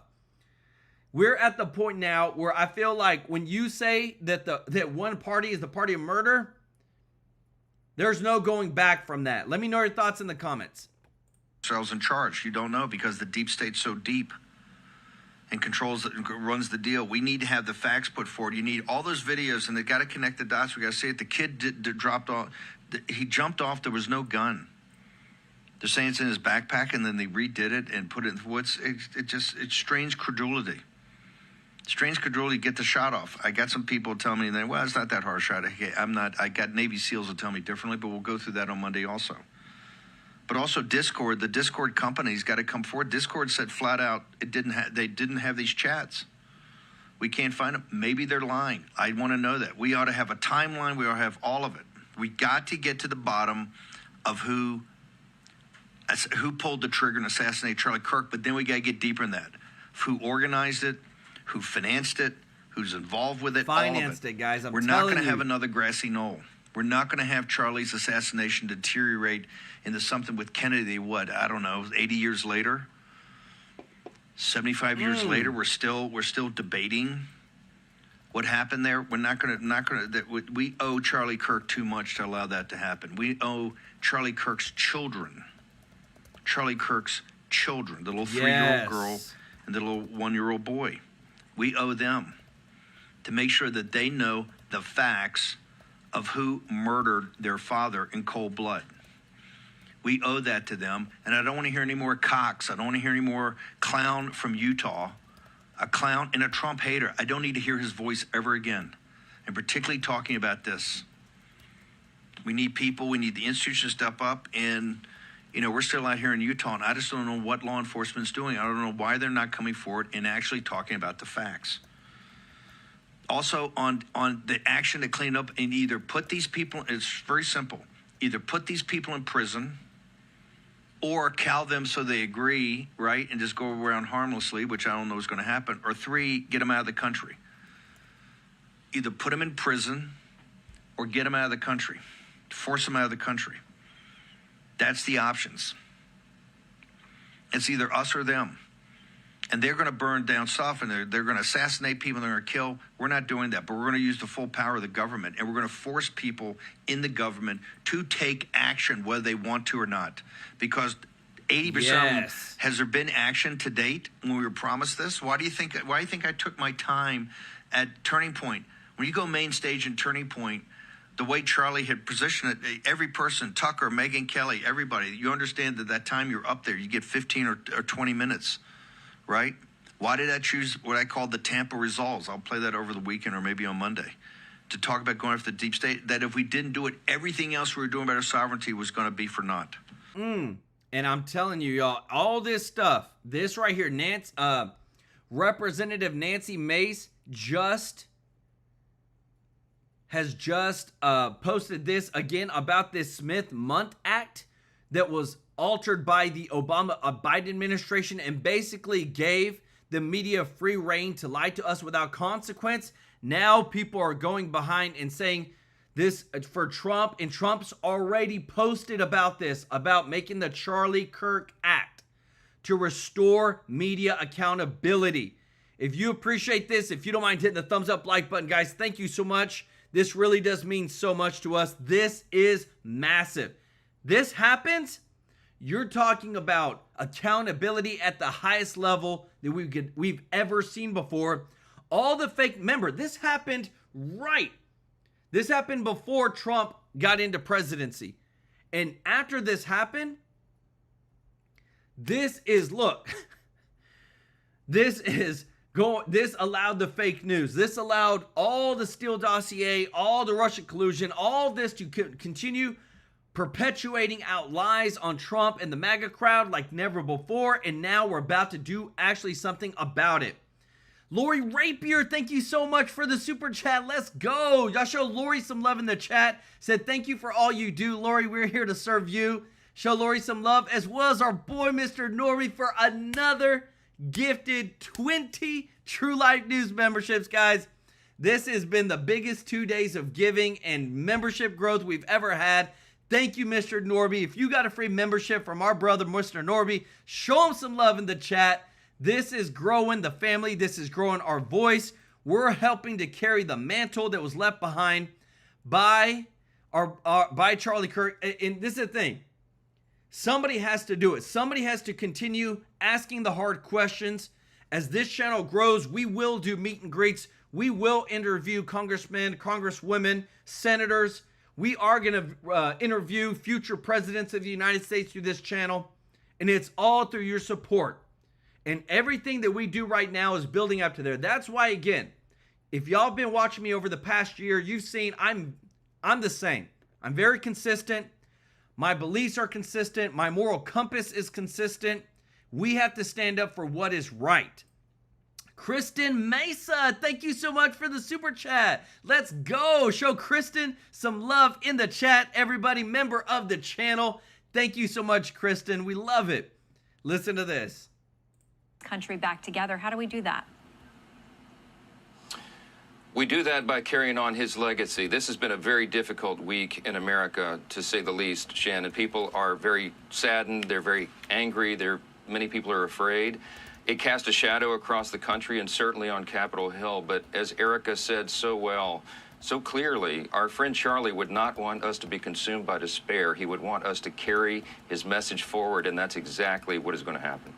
[SPEAKER 1] We're at the point now where I feel like when you say that that one party is the party of murder, there's no going back from that. Let me know your thoughts in the comments.
[SPEAKER 3] Themselves in charge. You don't know, because the deep state's so deep and runs the deal. We need to have the facts put forward. You need all those videos, and they got to connect the dots. We got to see it. The kid dropped off. He jumped off. There was no gun. They're saying it's in his backpack, and then they redid it and put it in the woods. It's strange credulity. Strange credulity. Get the shot off. I got some people telling me that, well, it's not that hard a shot. I got Navy SEALs will tell me differently, but we'll go through that on Monday also. But also Discord, the Discord company's got to come forward. Discord said flat out they didn't have these chats. We can't find them. Maybe they're lying. I want to know that. We ought to have a timeline. We ought to have all of it. We got to get to the bottom of who pulled the trigger and assassinated Charlie Kirk, but then we got to get deeper in that. Who organized it, who financed it, who's involved with it,
[SPEAKER 1] Financed
[SPEAKER 3] all of
[SPEAKER 1] it, guys.
[SPEAKER 3] We're not going to have another grassy knoll. We're not going to have Charlie's assassination deteriorate into something with Kennedy, 80 years later? 75 years later, we're still debating what happened there. We're not going to we owe Charlie Kirk too much to allow that to happen. We owe Charlie Kirk's children, the little 3-year-old girl and the little 1-year-old boy. We owe them to make sure that they know the facts of who murdered their father in cold blood. We owe that to them, and I don't want to hear any more Cox. I don't want to hear any more clown from Utah, a clown and a Trump hater. I don't need to hear his voice ever again, and particularly talking about this. We need people. We need the institutions to step up, and we're still out here in Utah, and I just don't know what law enforcement's doing. I don't know why they're not coming forward and actually talking about the facts. Also, on the action to clean up and either put these people, it's very simple, either put these people in prison or cow them so they agree, right, and just go around harmlessly, which I don't know is going to happen, or 3, get them out of the country. Either put them in prison or get them out of the country, force them out of the country. That's the options. It's either us or them. And they're going to burn down stuff, and they're going to assassinate people, and they're going to kill. We're not doing that, but we're going to use the full power of the government, and we're going to force people in the government to take action, whether they want to or not. Because 80% of them, has there been action to date when we were promised this? Why do you think I took my time at Turning Point? When you go main stage in Turning Point, the way Charlie had positioned it, every person, Tucker, Megyn Kelly, everybody, you understand that time you're up there, you get 15 or 20 minutes. Right? Why did I choose what I call the Tampa results? I'll play that over the weekend or maybe on Monday to talk about going after the deep state, that if we didn't do it, everything else we were doing about our sovereignty was going to be for naught.
[SPEAKER 1] And I'm telling you, y'all, all this stuff, this right here, Representative Nancy Mace has just posted this again about this Smith-Mundt Act that was altered by the Biden administration and basically gave the media free reign to lie to us without consequence. Now people are going behind and saying this for Trump, and Trump's already posted about this, about making the Charlie Kirk Act to restore media accountability. If you appreciate this, if you don't mind hitting the thumbs up, like button, guys, thank you so much. This really does mean so much to us. This is massive. This happens, you're talking about accountability at the highest level that we've ever seen before. All the fake, remember, this happened This happened before Trump got into presidency. And after this happened, this allowed the fake news. This allowed all the Steele dossier, all the Russian collusion, all this to continue perpetuating out lies on Trump and the MAGA crowd like never before. And now we're about to do actually something about it. Lori Rapier, thank you so much for the super chat. Let's go. Y'all show Lori some love in the chat. Said thank you for all you do. Lori, we're here to serve you. Show Lori some love, as well as our boy, Mr. Normie, for another gifted 20 TrueLife News memberships, guys. This has been the biggest 2 days of giving and membership growth we've ever had. Thank you, Mr. Norby. If you got a free membership from our brother, Mr. Norby, show him some love in the chat. This is growing the family. This is growing our voice. We're helping to carry the mantle that was left behind by Charlie Kirk. And this is the thing. Somebody has to do it. Somebody has to continue asking the hard questions. As this channel grows, we will do meet and greets. We will interview congressmen, congresswomen, senators. We are going to interview future presidents of the United States through this channel. And it's all through your support. And everything that we do right now is building up to there. That's why, again, if y'all been watching me over the past year, you've seen I'm the same. I'm very consistent. My beliefs are consistent. My moral compass is consistent. We have to stand up for what is right. Kristen Mesa, thank you so much for the super chat. Let's go. Show Kristen some love in the chat. Everybody, member of the channel. Thank you so much, Kristen. We love it. Listen to this.
[SPEAKER 6] Country back together. How do we do that?
[SPEAKER 7] We do that by carrying on his legacy. This has been a very difficult week in America, to say the least, Shannon. People are very saddened. They're very angry. Many people are afraid. It cast a shadow across the country and certainly on Capitol Hill. But as Erica said so well, so clearly, our friend Charlie would not want us to be consumed by despair. He would want us to carry his message forward, and that's exactly what is going to happen.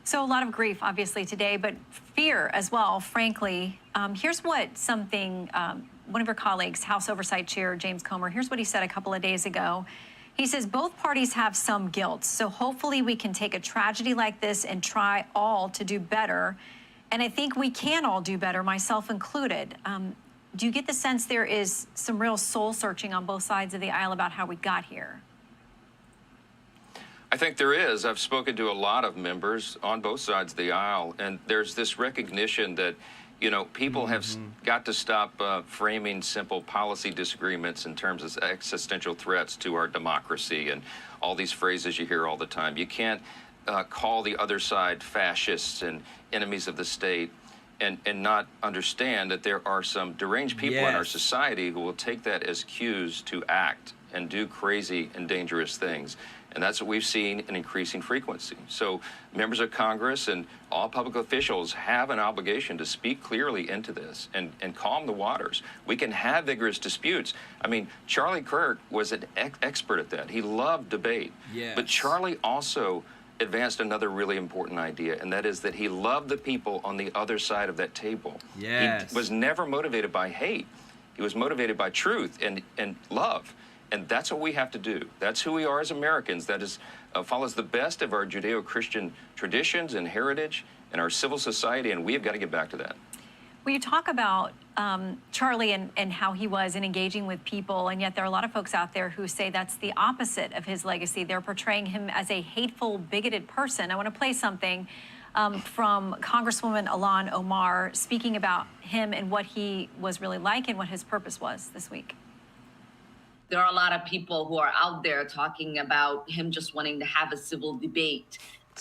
[SPEAKER 6] So a lot of grief, obviously, today, but fear as well, frankly. Here's what one of your colleagues, House Oversight Chair James Comer, here's what he said a couple of days ago. He says, both parties have some guilt, so hopefully we can take a tragedy like this and try all to do better. And I think we can all do better, myself included. Do you get the sense there is some real soul searching on both sides of the aisle about how we got here?
[SPEAKER 7] I think there is. I've spoken to a lot of members on both sides of the aisle, and there's this recognition that, you know, people have got to stop framing simple policy disagreements in terms of existential threats to our democracy and all these phrases you hear all the time. You can't call the other side fascists and enemies of the state and not understand that there are some deranged people in our society who will take that as cues to act and do crazy and dangerous things. And that's what we've seen in increasing frequency. So members of Congress and all public officials have an obligation to speak clearly into this and calm the waters. We can have vigorous disputes. I mean, Charlie Kirk was an expert at that. He loved debate. Yes. But Charlie also advanced another really important idea, and that is that he loved the people on the other side of that table. Yes. He was never motivated by hate. He was motivated by truth and love. And that's what we have to do. That's who we are as Americans. That is follows the best of our Judeo-Christian traditions and heritage and our civil society, and we have got to get back to that.
[SPEAKER 6] Well, you talk about Charlie and how he was in engaging with people, and yet there are a lot of folks out there who say that's the opposite of his legacy. They're portraying him as a hateful, bigoted person. I want to play something from Congresswoman Ilhan Omar speaking about him and what he was really like and what his purpose was this week.
[SPEAKER 8] There are a lot of people who are out there talking about him just wanting to have a civil debate.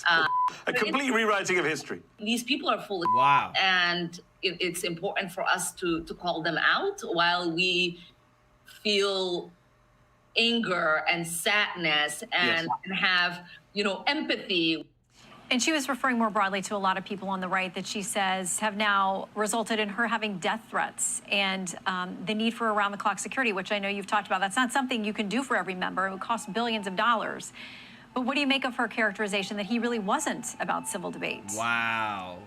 [SPEAKER 9] A complete rewriting of history.
[SPEAKER 8] These people are full of
[SPEAKER 1] wow.
[SPEAKER 8] And it's important for us to call them out while we feel anger and sadness and have, you know, empathy.
[SPEAKER 6] And she was referring more broadly to a lot of people on the right that she says have now resulted in her having death threats and the need for around-the-clock security, which I know you've talked about. That's not something you can do for every member. It would cost billions of dollars. But what do you make of her characterization that he really wasn't about civil debates?
[SPEAKER 1] Wow.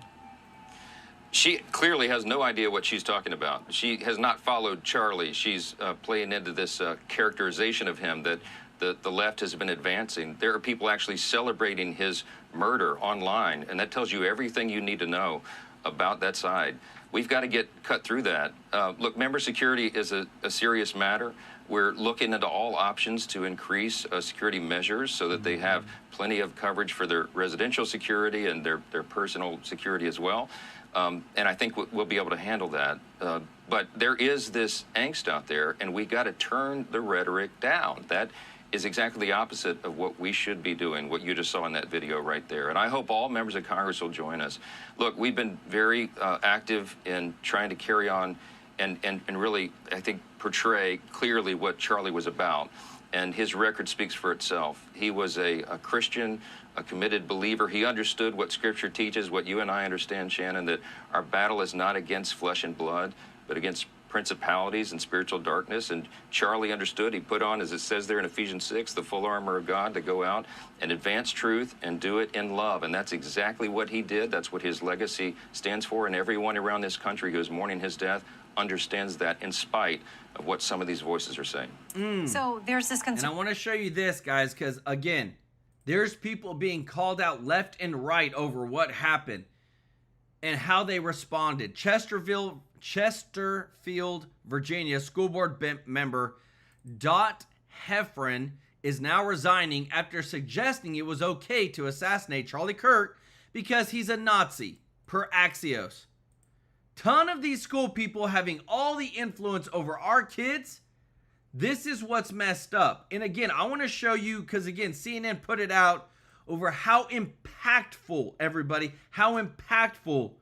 [SPEAKER 7] She clearly has no idea what she's talking about. She has not followed Charlie. She's playing into this characterization of him that the left has been advancing. There are people actually celebrating his murder online, and that tells you everything you need to know about that side. We've got to get cut through that. Look, member security is a serious matter. We're looking into all options to increase security measures so that they have plenty of coverage for their residential security and their personal security as well. And I think we'll be able to handle that. But there is this angst out there, and we got to turn the rhetoric down. That is exactly the opposite of what we should be doing, what you just saw in that video right there. And I hope all members of Congress will join us. Look, we've been very active in trying to carry on and really, I think, portray clearly what Charlie was about. And his record speaks for itself. He was a Christian, a committed believer. He understood what Scripture teaches, what you and I understand, Shannon, that our battle is not against flesh and blood, but against principalities and spiritual darkness. And Charlie understood. He put on, as it says there in Ephesians 6, the full armor of God to go out and advance truth and do it in love. And that's exactly what he did. That's what his legacy stands for. And everyone around this country who is mourning his death understands that, in spite of what some of these voices are saying.
[SPEAKER 6] So there's this concern.
[SPEAKER 1] And I want to show you this, guys, because, again, there's people being called out left and right over what happened and how they responded. Chesterfield, Virginia school board member Dot Heffron is now resigning after suggesting it was okay to assassinate Charlie Kirk because he's a Nazi, per Axios. Ton of these school people having all the influence over our kids. This is what's messed up. And again, I want to show you, because again, CNN put it out over how impactful, everybody, how impactful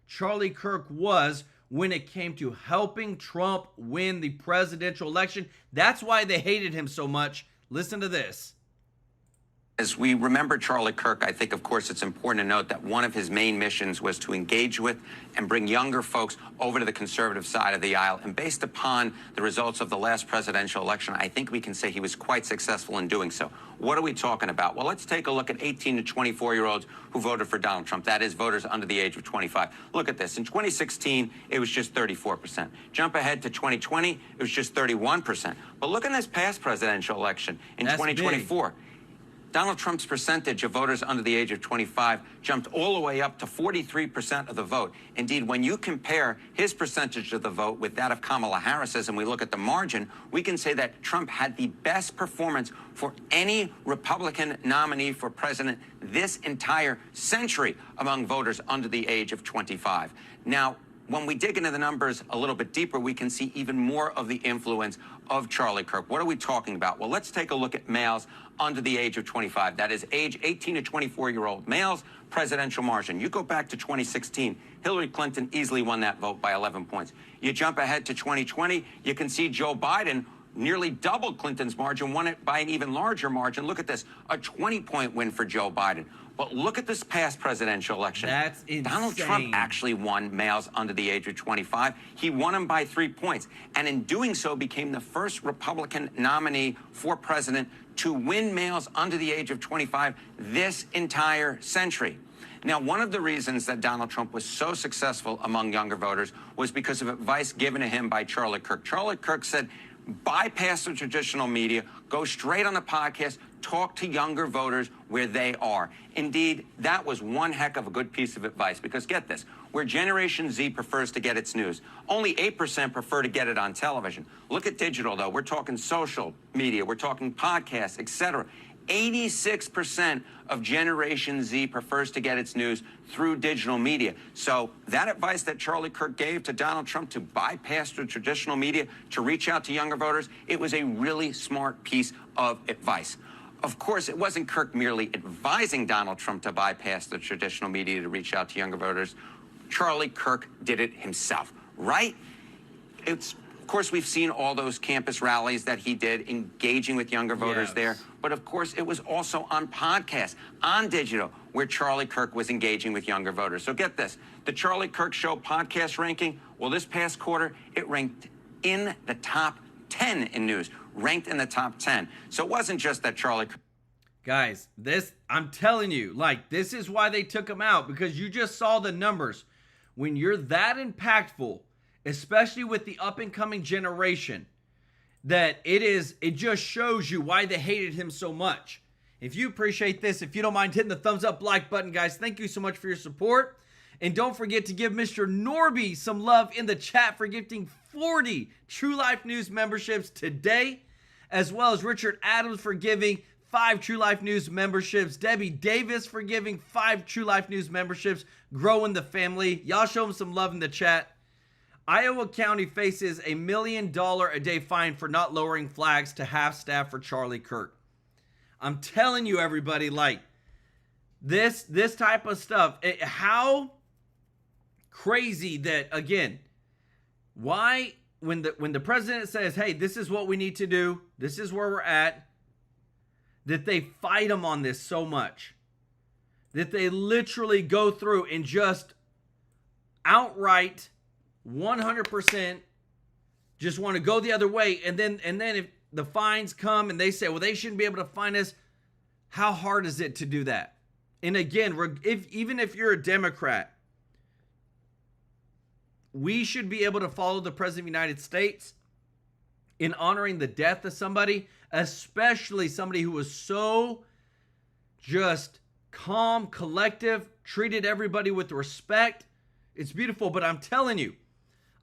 [SPEAKER 1] Charlie Kirk was when it came to helping Trump win the presidential election. That's why they hated him so much. Listen to this.
[SPEAKER 10] As we remember Charlie Kirk, I think, of course, it's important to note that one of his main missions was to engage with and bring younger folks over to the conservative side of the aisle. And based upon the results of the last presidential election, I think we can say he was quite successful in doing so. What are we talking about? Well, let's take a look at 18 to 24-year-olds who voted for Donald Trump. That is, voters under the age of 25. Look at this. In 2016, it was just 34%. Jump ahead to 2020, it was just 31%. But look in this past presidential election in 2024. Big. Donald Trump's percentage of voters under the age of 25 jumped all the way up to 43% of the vote. Indeed, when you compare his percentage of the vote with that of Kamala Harris's, and we look at the margin, we can say that Trump had the best performance for any Republican nominee for president this entire century among voters under the age of 25. Now, when we dig into the numbers a little bit deeper, we can see even more of the influence of Charlie Kirk. What are we talking about? Well, let's take a look at males under the age of 25. That is age 18 to 24-year-old males, presidential margin. You go back to 2016, Hillary Clinton easily won that vote by 11 points. You jump ahead to 2020, you can see Joe Biden nearly doubled Clinton's margin, won it by an even larger margin. Look at this, a 20-point win for Joe Biden. But look at this past presidential election.
[SPEAKER 1] That's insane.
[SPEAKER 10] Donald Trump actually won males under the age of 25. He won them by 3 points. And in doing so, became the first Republican nominee for president to win males under the age of 25 this entire century. Now, one of the reasons that Donald Trump was so successful among younger voters was because of advice given to him by Charlie Kirk. Charlie Kirk said, bypass the traditional media, go straight on the podcast, talk to younger voters where they are. Indeed, that was one heck of a good piece of advice, because get this, where Generation Z prefers to get its news, only 8% prefer to get it on television. Look at digital, though. We're talking social media, we're talking podcasts, etc. 86% of Generation Z prefers to get its news through digital media. So that advice that Charlie Kirk gave to Donald Trump to bypass the traditional media to reach out to younger voters, it was a really smart piece of advice. Of course, it wasn't Kirk merely advising Donald Trump to bypass the traditional media to reach out to younger voters. Charlie Kirk did it himself, right? Of course, we've seen all those campus rallies that he did, engaging with younger voters there. But of course, it was also on podcasts, on digital, where Charlie Kirk was engaging with younger voters. So get this, the Charlie Kirk Show podcast ranking, well, this past quarter, it ranked in the top 10 in news, ranked in the top 10. So it wasn't just that Charlie Kirk.
[SPEAKER 1] Guys, I'm telling you, like, this is why they took him out, because you just saw the numbers. When you're that impactful, especially with the up and coming generation, that it just shows you why they hated him so much. If you appreciate this, if you don't mind hitting the thumbs up like button, guys, thank you so much for your support. And don't forget to give Mr. Norby some love in the chat for gifting 40 TrueLife News memberships today, as well as Richard Adams for giving 5 TrueLife News memberships, Debbie Davis for giving 5 TrueLife News memberships, growing the family. Y'all show them some love in the chat. Iowa County faces $1 million a day fine for not lowering flags to half staff for Charlie Kirk. I'm telling you, everybody, like, this type of stuff, how crazy that, again, why when the president says, hey, this is what we need to do, this is where we're at, that they fight him on this so much, that they literally go through and just outright 100% just want to go the other way. And then if the fines come and they say, well, they shouldn't be able to fine us, how hard is it to do that? And again, even if you're a Democrat, we should be able to follow the President of the United States in honoring the death of somebody, especially somebody who was so just calm, collective, treated everybody with respect. It's beautiful, but I'm telling you,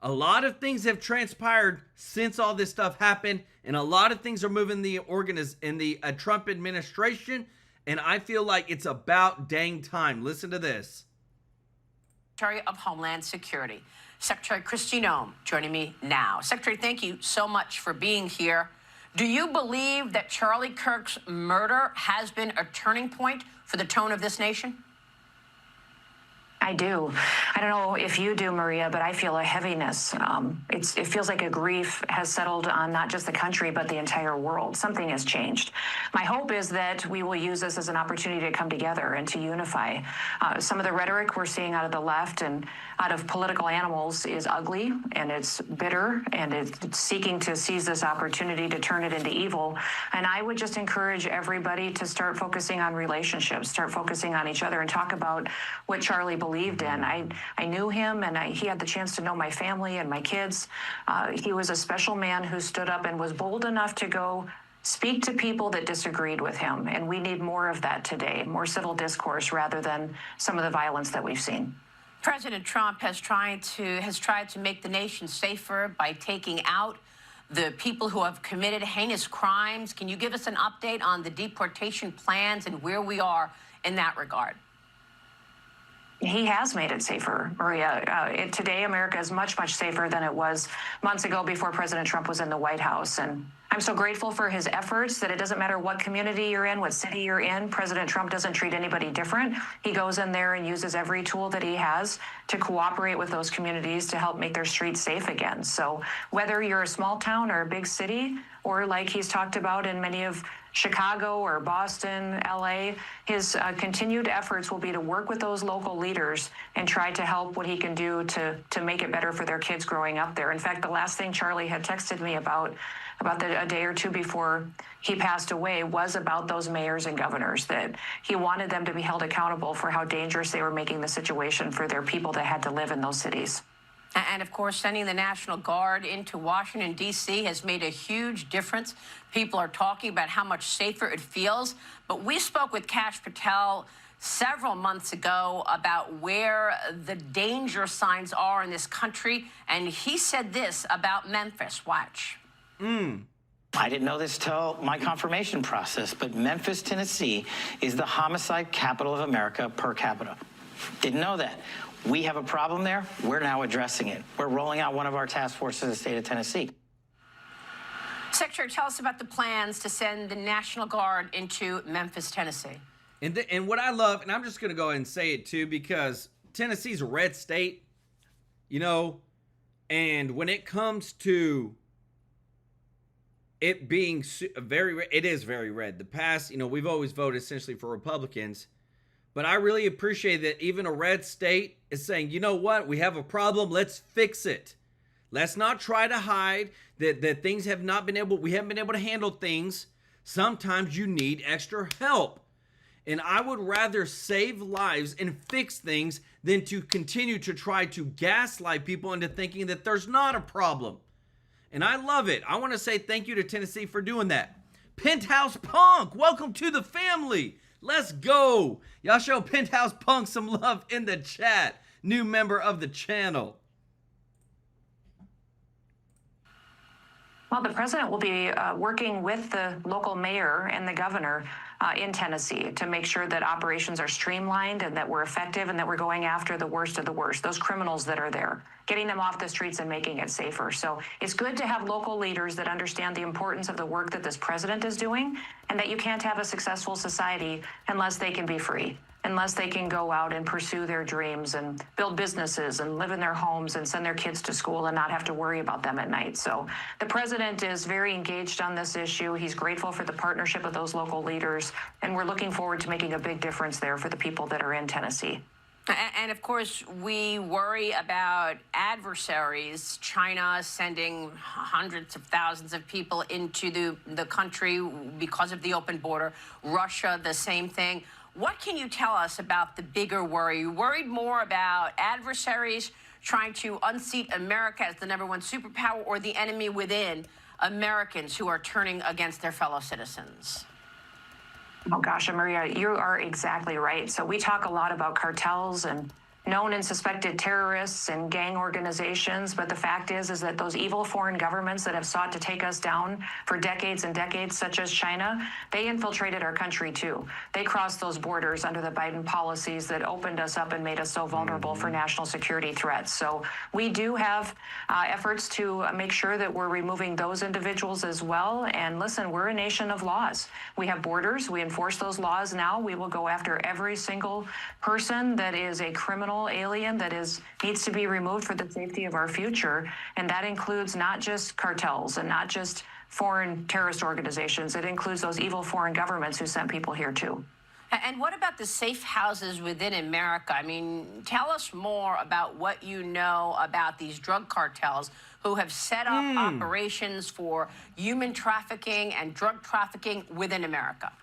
[SPEAKER 1] a lot of things have transpired since all this stuff happened, and a lot of things are moving in the Trump administration, and I feel like it's about dang time. Listen to this.
[SPEAKER 11] Secretary of Homeland Security, Secretary Kristi Noem, joining me now. Secretary, thank you so much for being here. Do you believe that Charlie Kirk's murder has been a turning point for the tone of this nation?
[SPEAKER 2] I do. I don't know if you do, Maria, but I feel a heaviness. It feels like a grief has settled on not just the country, but the entire world. Something has changed. My hope is that we will use this as an opportunity to come together and to unify. Some of the rhetoric we're seeing out of the left and out of political animals is ugly, and it's bitter, and it's seeking to seize this opportunity to turn it into evil. And I would just encourage everybody to start focusing on relationships, start focusing on each other, and talk about what Charlie believed in. I knew him, and he had the chance to know my family and my kids. He was a special man who stood up and was bold enough to go speak to people that disagreed with him. And we need more of that today, more civil discourse rather than some of the violence that we've seen.
[SPEAKER 11] President Trump has tried to make the nation safer by taking out the people who have committed heinous crimes. Can you give us an update on the deportation plans and where we are in that regard?
[SPEAKER 2] He has made it safer, Maria. Today, America is much, much safer than it was months ago before President Trump was in the White House. And I'm so grateful for his efforts that it doesn't matter what community you're in, what city you're in. President Trump doesn't treat anybody different. He goes in there and uses every tool that he has to cooperate with those communities to help make their streets safe again. So whether you're a small town or a big city, or like he's talked about in many of Chicago or Boston, LA, his continued efforts will be to work with those local leaders and try to help what he can do to make it better for their kids growing up there. In fact, the last thing Charlie had texted me about a day or two before he passed away was about those mayors and governors, that he wanted them to be held accountable for how dangerous they were making the situation for their people that had to live in those cities.
[SPEAKER 11] And of course, sending the National Guard into Washington, D.C. has made a huge difference. People are talking about how much safer it feels. But we spoke with Kash Patel several months ago about where the danger signs are in this country. And he said this about Memphis. Watch.
[SPEAKER 12] I didn't know this till my confirmation process, but Memphis, Tennessee is the homicide capital of America per capita. Didn't know that. We have a problem there. We're now addressing it. We're rolling out one of our task forces in the state of Tennessee.
[SPEAKER 11] Secretary, tell us about the plans to send the National Guard into Memphis, Tennessee.
[SPEAKER 1] And what I love, and I'm just going to go ahead and say it too, because Tennessee's a red state, you know, and when it comes to it being it is very red. The past, you know, we've always voted essentially for Republicans. But I really appreciate that even a red state is saying, you know what, we have a problem, let's fix it. Let's not try to hide that things have not been able, we haven't been able to handle things. Sometimes you need extra help. And I would rather save lives and fix things than to continue to try to gaslight people into thinking that there's not a problem. And I love it. I want to say thank you to Tennessee for doing that. Penthouse Punk, welcome to the family. Let's go. Y'all show Penthouse Punk some love in the chat. New member of the channel.
[SPEAKER 2] Well, the president will be working with the local mayor and the governor in Tennessee to make sure that operations are streamlined and that we're effective and that we're going after the worst of the worst, those criminals that are there, getting them off the streets and making it safer. So it's good to have local leaders that understand the importance of the work that this president is doing, and that you can't have a successful society unless they can be free, unless they can go out and pursue their dreams and build businesses and live in their homes and send their kids to school and not have to worry about them at night. So the president is very engaged on this issue. He's grateful for the partnership of those local leaders, and we're looking forward to making a big difference there for the people that are in Tennessee.
[SPEAKER 11] And of course, we worry about adversaries, China sending hundreds of thousands of people into the country because of the open border, Russia, the same thing. What can you tell us about the bigger worry? Are you worried more about adversaries trying to unseat America as the #1 superpower, or the enemy within, Americans who are turning against their fellow citizens?
[SPEAKER 2] Oh gosh, Maria, you are exactly right. So we talk a lot about cartels and known and suspected terrorists and gang organizations, but the fact is that those evil foreign governments that have sought to take us down for decades and decades, such as China, they infiltrated our country too. They crossed those borders under the Biden policies that opened us up and made us so vulnerable for national security threats. So we do have efforts to make sure that we're removing those individuals as well. And listen, we're a nation of laws. We have borders. We enforce those laws now. We will go after every single person that is a criminal alien that needs to be removed for the safety of our future. And that includes not just cartels and not just foreign terrorist organizations. It includes those evil foreign governments who sent people here too.
[SPEAKER 11] And what about the safe houses within America? I mean, tell us more about what you know about these drug cartels who have set up operations for human trafficking and drug trafficking within America.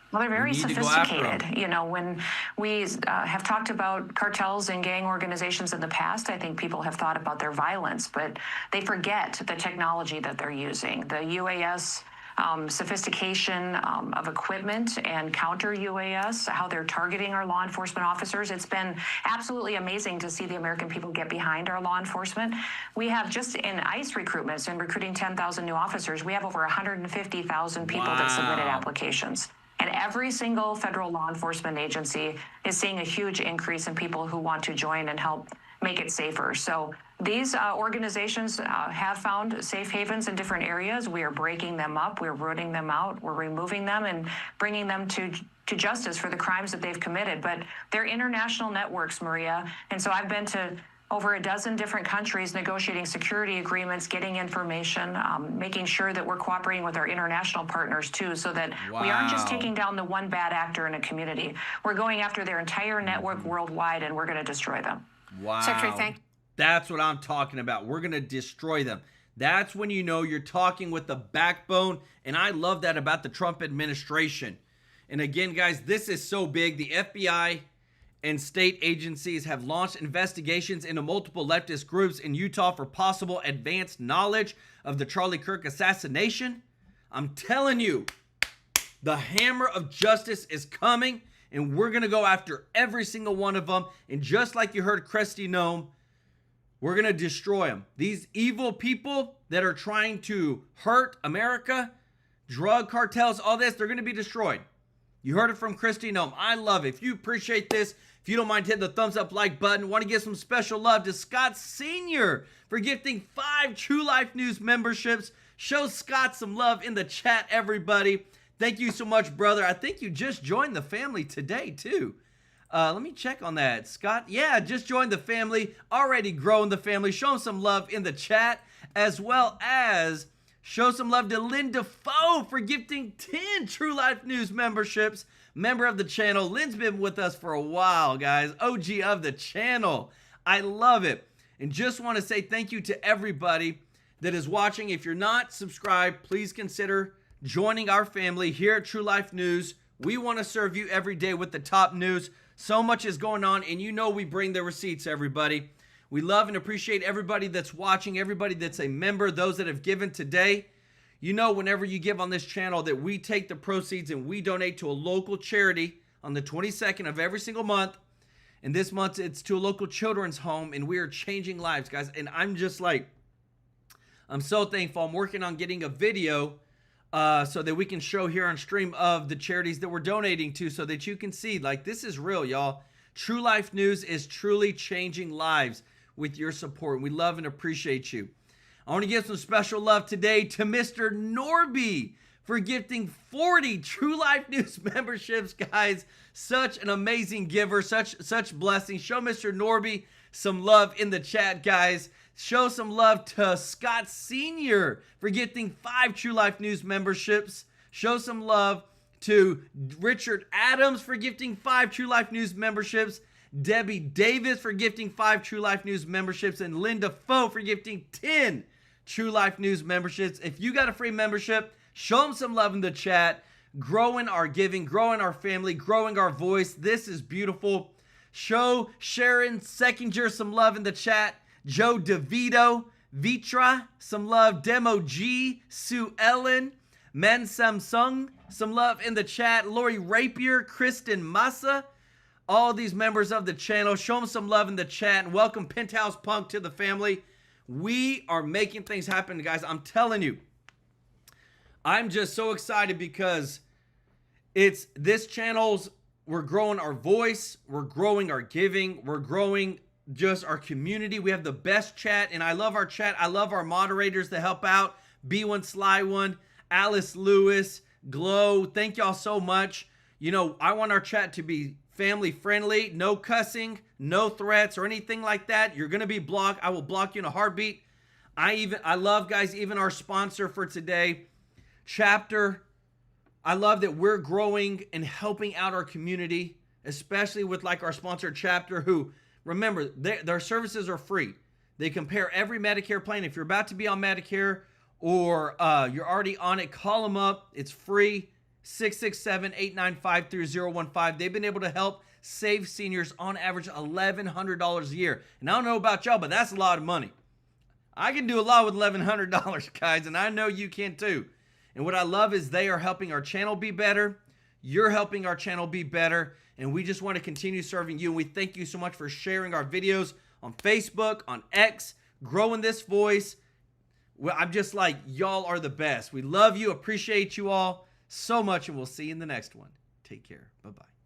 [SPEAKER 2] Well, they're very sophisticated. You know, when we have talked about cartels and gang organizations in the past, I think people have thought about their violence, but they forget the technology that they're using. The UAS sophistication of equipment and counter UAS, how they're targeting our law enforcement officers. It's been absolutely amazing to see the American people get behind our law enforcement. We have just in ICE recruitments and recruiting 10,000 new officers, we have over 150,000 people that submitted applications. And every single federal law enforcement agency is seeing a huge increase in people who want to join and help make it safer. So these organizations have found safe havens in different areas. We are breaking them up. We're rooting them out. We're removing them and bringing them to justice for the crimes that they've committed. But they're international networks, Maria. And so I've been to over a dozen different countries negotiating security agreements, getting information, making sure that we're cooperating with our international partners too, so that we aren't just taking down the one bad actor in a community. We're going after their entire network worldwide, and we're going to destroy them.
[SPEAKER 1] Wow.
[SPEAKER 11] Secretary, thank you.
[SPEAKER 1] That's what I'm talking about. We're going to destroy them. That's when you know you're talking with the backbone, and I love that about the Trump administration. And again, guys, this is so big. The FBI and state agencies have launched investigations into multiple leftist groups in Utah for possible advanced knowledge of the Charlie Kirk assassination. I'm telling you, the hammer of justice is coming, and we're going to go after every single one of them. And just like you heard Kristi Noem, we're going to destroy them. These evil people that are trying to hurt America, drug cartels, all this, they're going to be destroyed. You heard it from Kristi Noem. I love it. If you appreciate this, if you don't mind hitting the thumbs up like button, want to give some special love to Scott Sr. for gifting 5 TrueLife News memberships. Show Scott some love in the chat, everybody. Thank you so much, brother. I think you just joined the family today, too. Let me check on that. Scott, yeah, just joined the family. Already growing the family. Show him some love in the chat, as well as show some love to Lynn Defoe for gifting 10 TrueLife News memberships. Member of the channel. Lynn's been with us for a while, guys. OG of the channel. I love it. And just want to say thank you to everybody that is watching. If you're not subscribed, please consider joining our family here at True Life News. We want to serve you every day with the top news. So much is going on, and you know we bring the receipts, everybody. We love and appreciate everybody that's watching, everybody that's a member, those that have given today. You know, whenever you give on this channel that we take the proceeds and we donate to a local charity on the 22nd of every single month. And this month it's to a local children's home, and we are changing lives, guys. And I'm just like, I'm so thankful. I'm working on getting a video so that we can show here on stream of the charities that we're donating to so that you can see, like, this is real, y'all. True Life News is truly changing lives with your support. We love and appreciate you. I want to give some special love today to Mr. Norby for gifting 40 True Life News memberships, guys. Such an amazing giver, such blessings. Show Mr. Norby some love in the chat, guys. Show some love to Scott Sr. for gifting 5 True Life News memberships. Show some love to Richard Adams for gifting 5 True Life News memberships. Debbie Davis for gifting 5 True Life News memberships. And Linda Foe for gifting 10 True Life News memberships. If you got a free membership, show them some love in the chat. Growing our giving, growing our family, growing our voice. This is beautiful. Show Sharon Seckinger some love in the chat. Joe DeVito, Vitra, some love. Demo G, Sue Ellen, Man Samsung, some love in the chat. Lori Rapier, Kristen Massa, all these members of the channel. Show them some love in the chat, and welcome Penthouse Punk to the family. We are making things happen, guys. I'm telling you. I'm just so excited because it's this channel's, we're growing our voice, we're growing our giving, we're growing just our community. We have the best chat, and I love our chat. I love our moderators that help out. B1 Sly One, Alice Lewis, Glow. Thank y'all so much. You know, I want our chat to be family friendly, no cussing, no threats or anything like that. You're going to be blocked. I will block you in a heartbeat. I love, guys, even our sponsor for today, Chapter. I love that we're growing and helping out our community, especially with like our sponsor Chapter, who, remember, their services are free. They compare every Medicare plan. If you're about to be on Medicare or you're already on it, call them up. It's free. 667-895-3015. They've been able to help save seniors on average $1,100 a year. And I don't know about y'all, but that's a lot of money. I can do a lot with $1,100, guys, and I know you can too. And what I love is they are helping our channel be better. You're helping our channel be better. And we just want to continue serving you. And we thank you so much for sharing our videos on Facebook, on X, growing this voice. Well, I'm just like, y'all are the best. We love you, appreciate you all so much, and we'll see you in the next one. Take care. Bye-bye.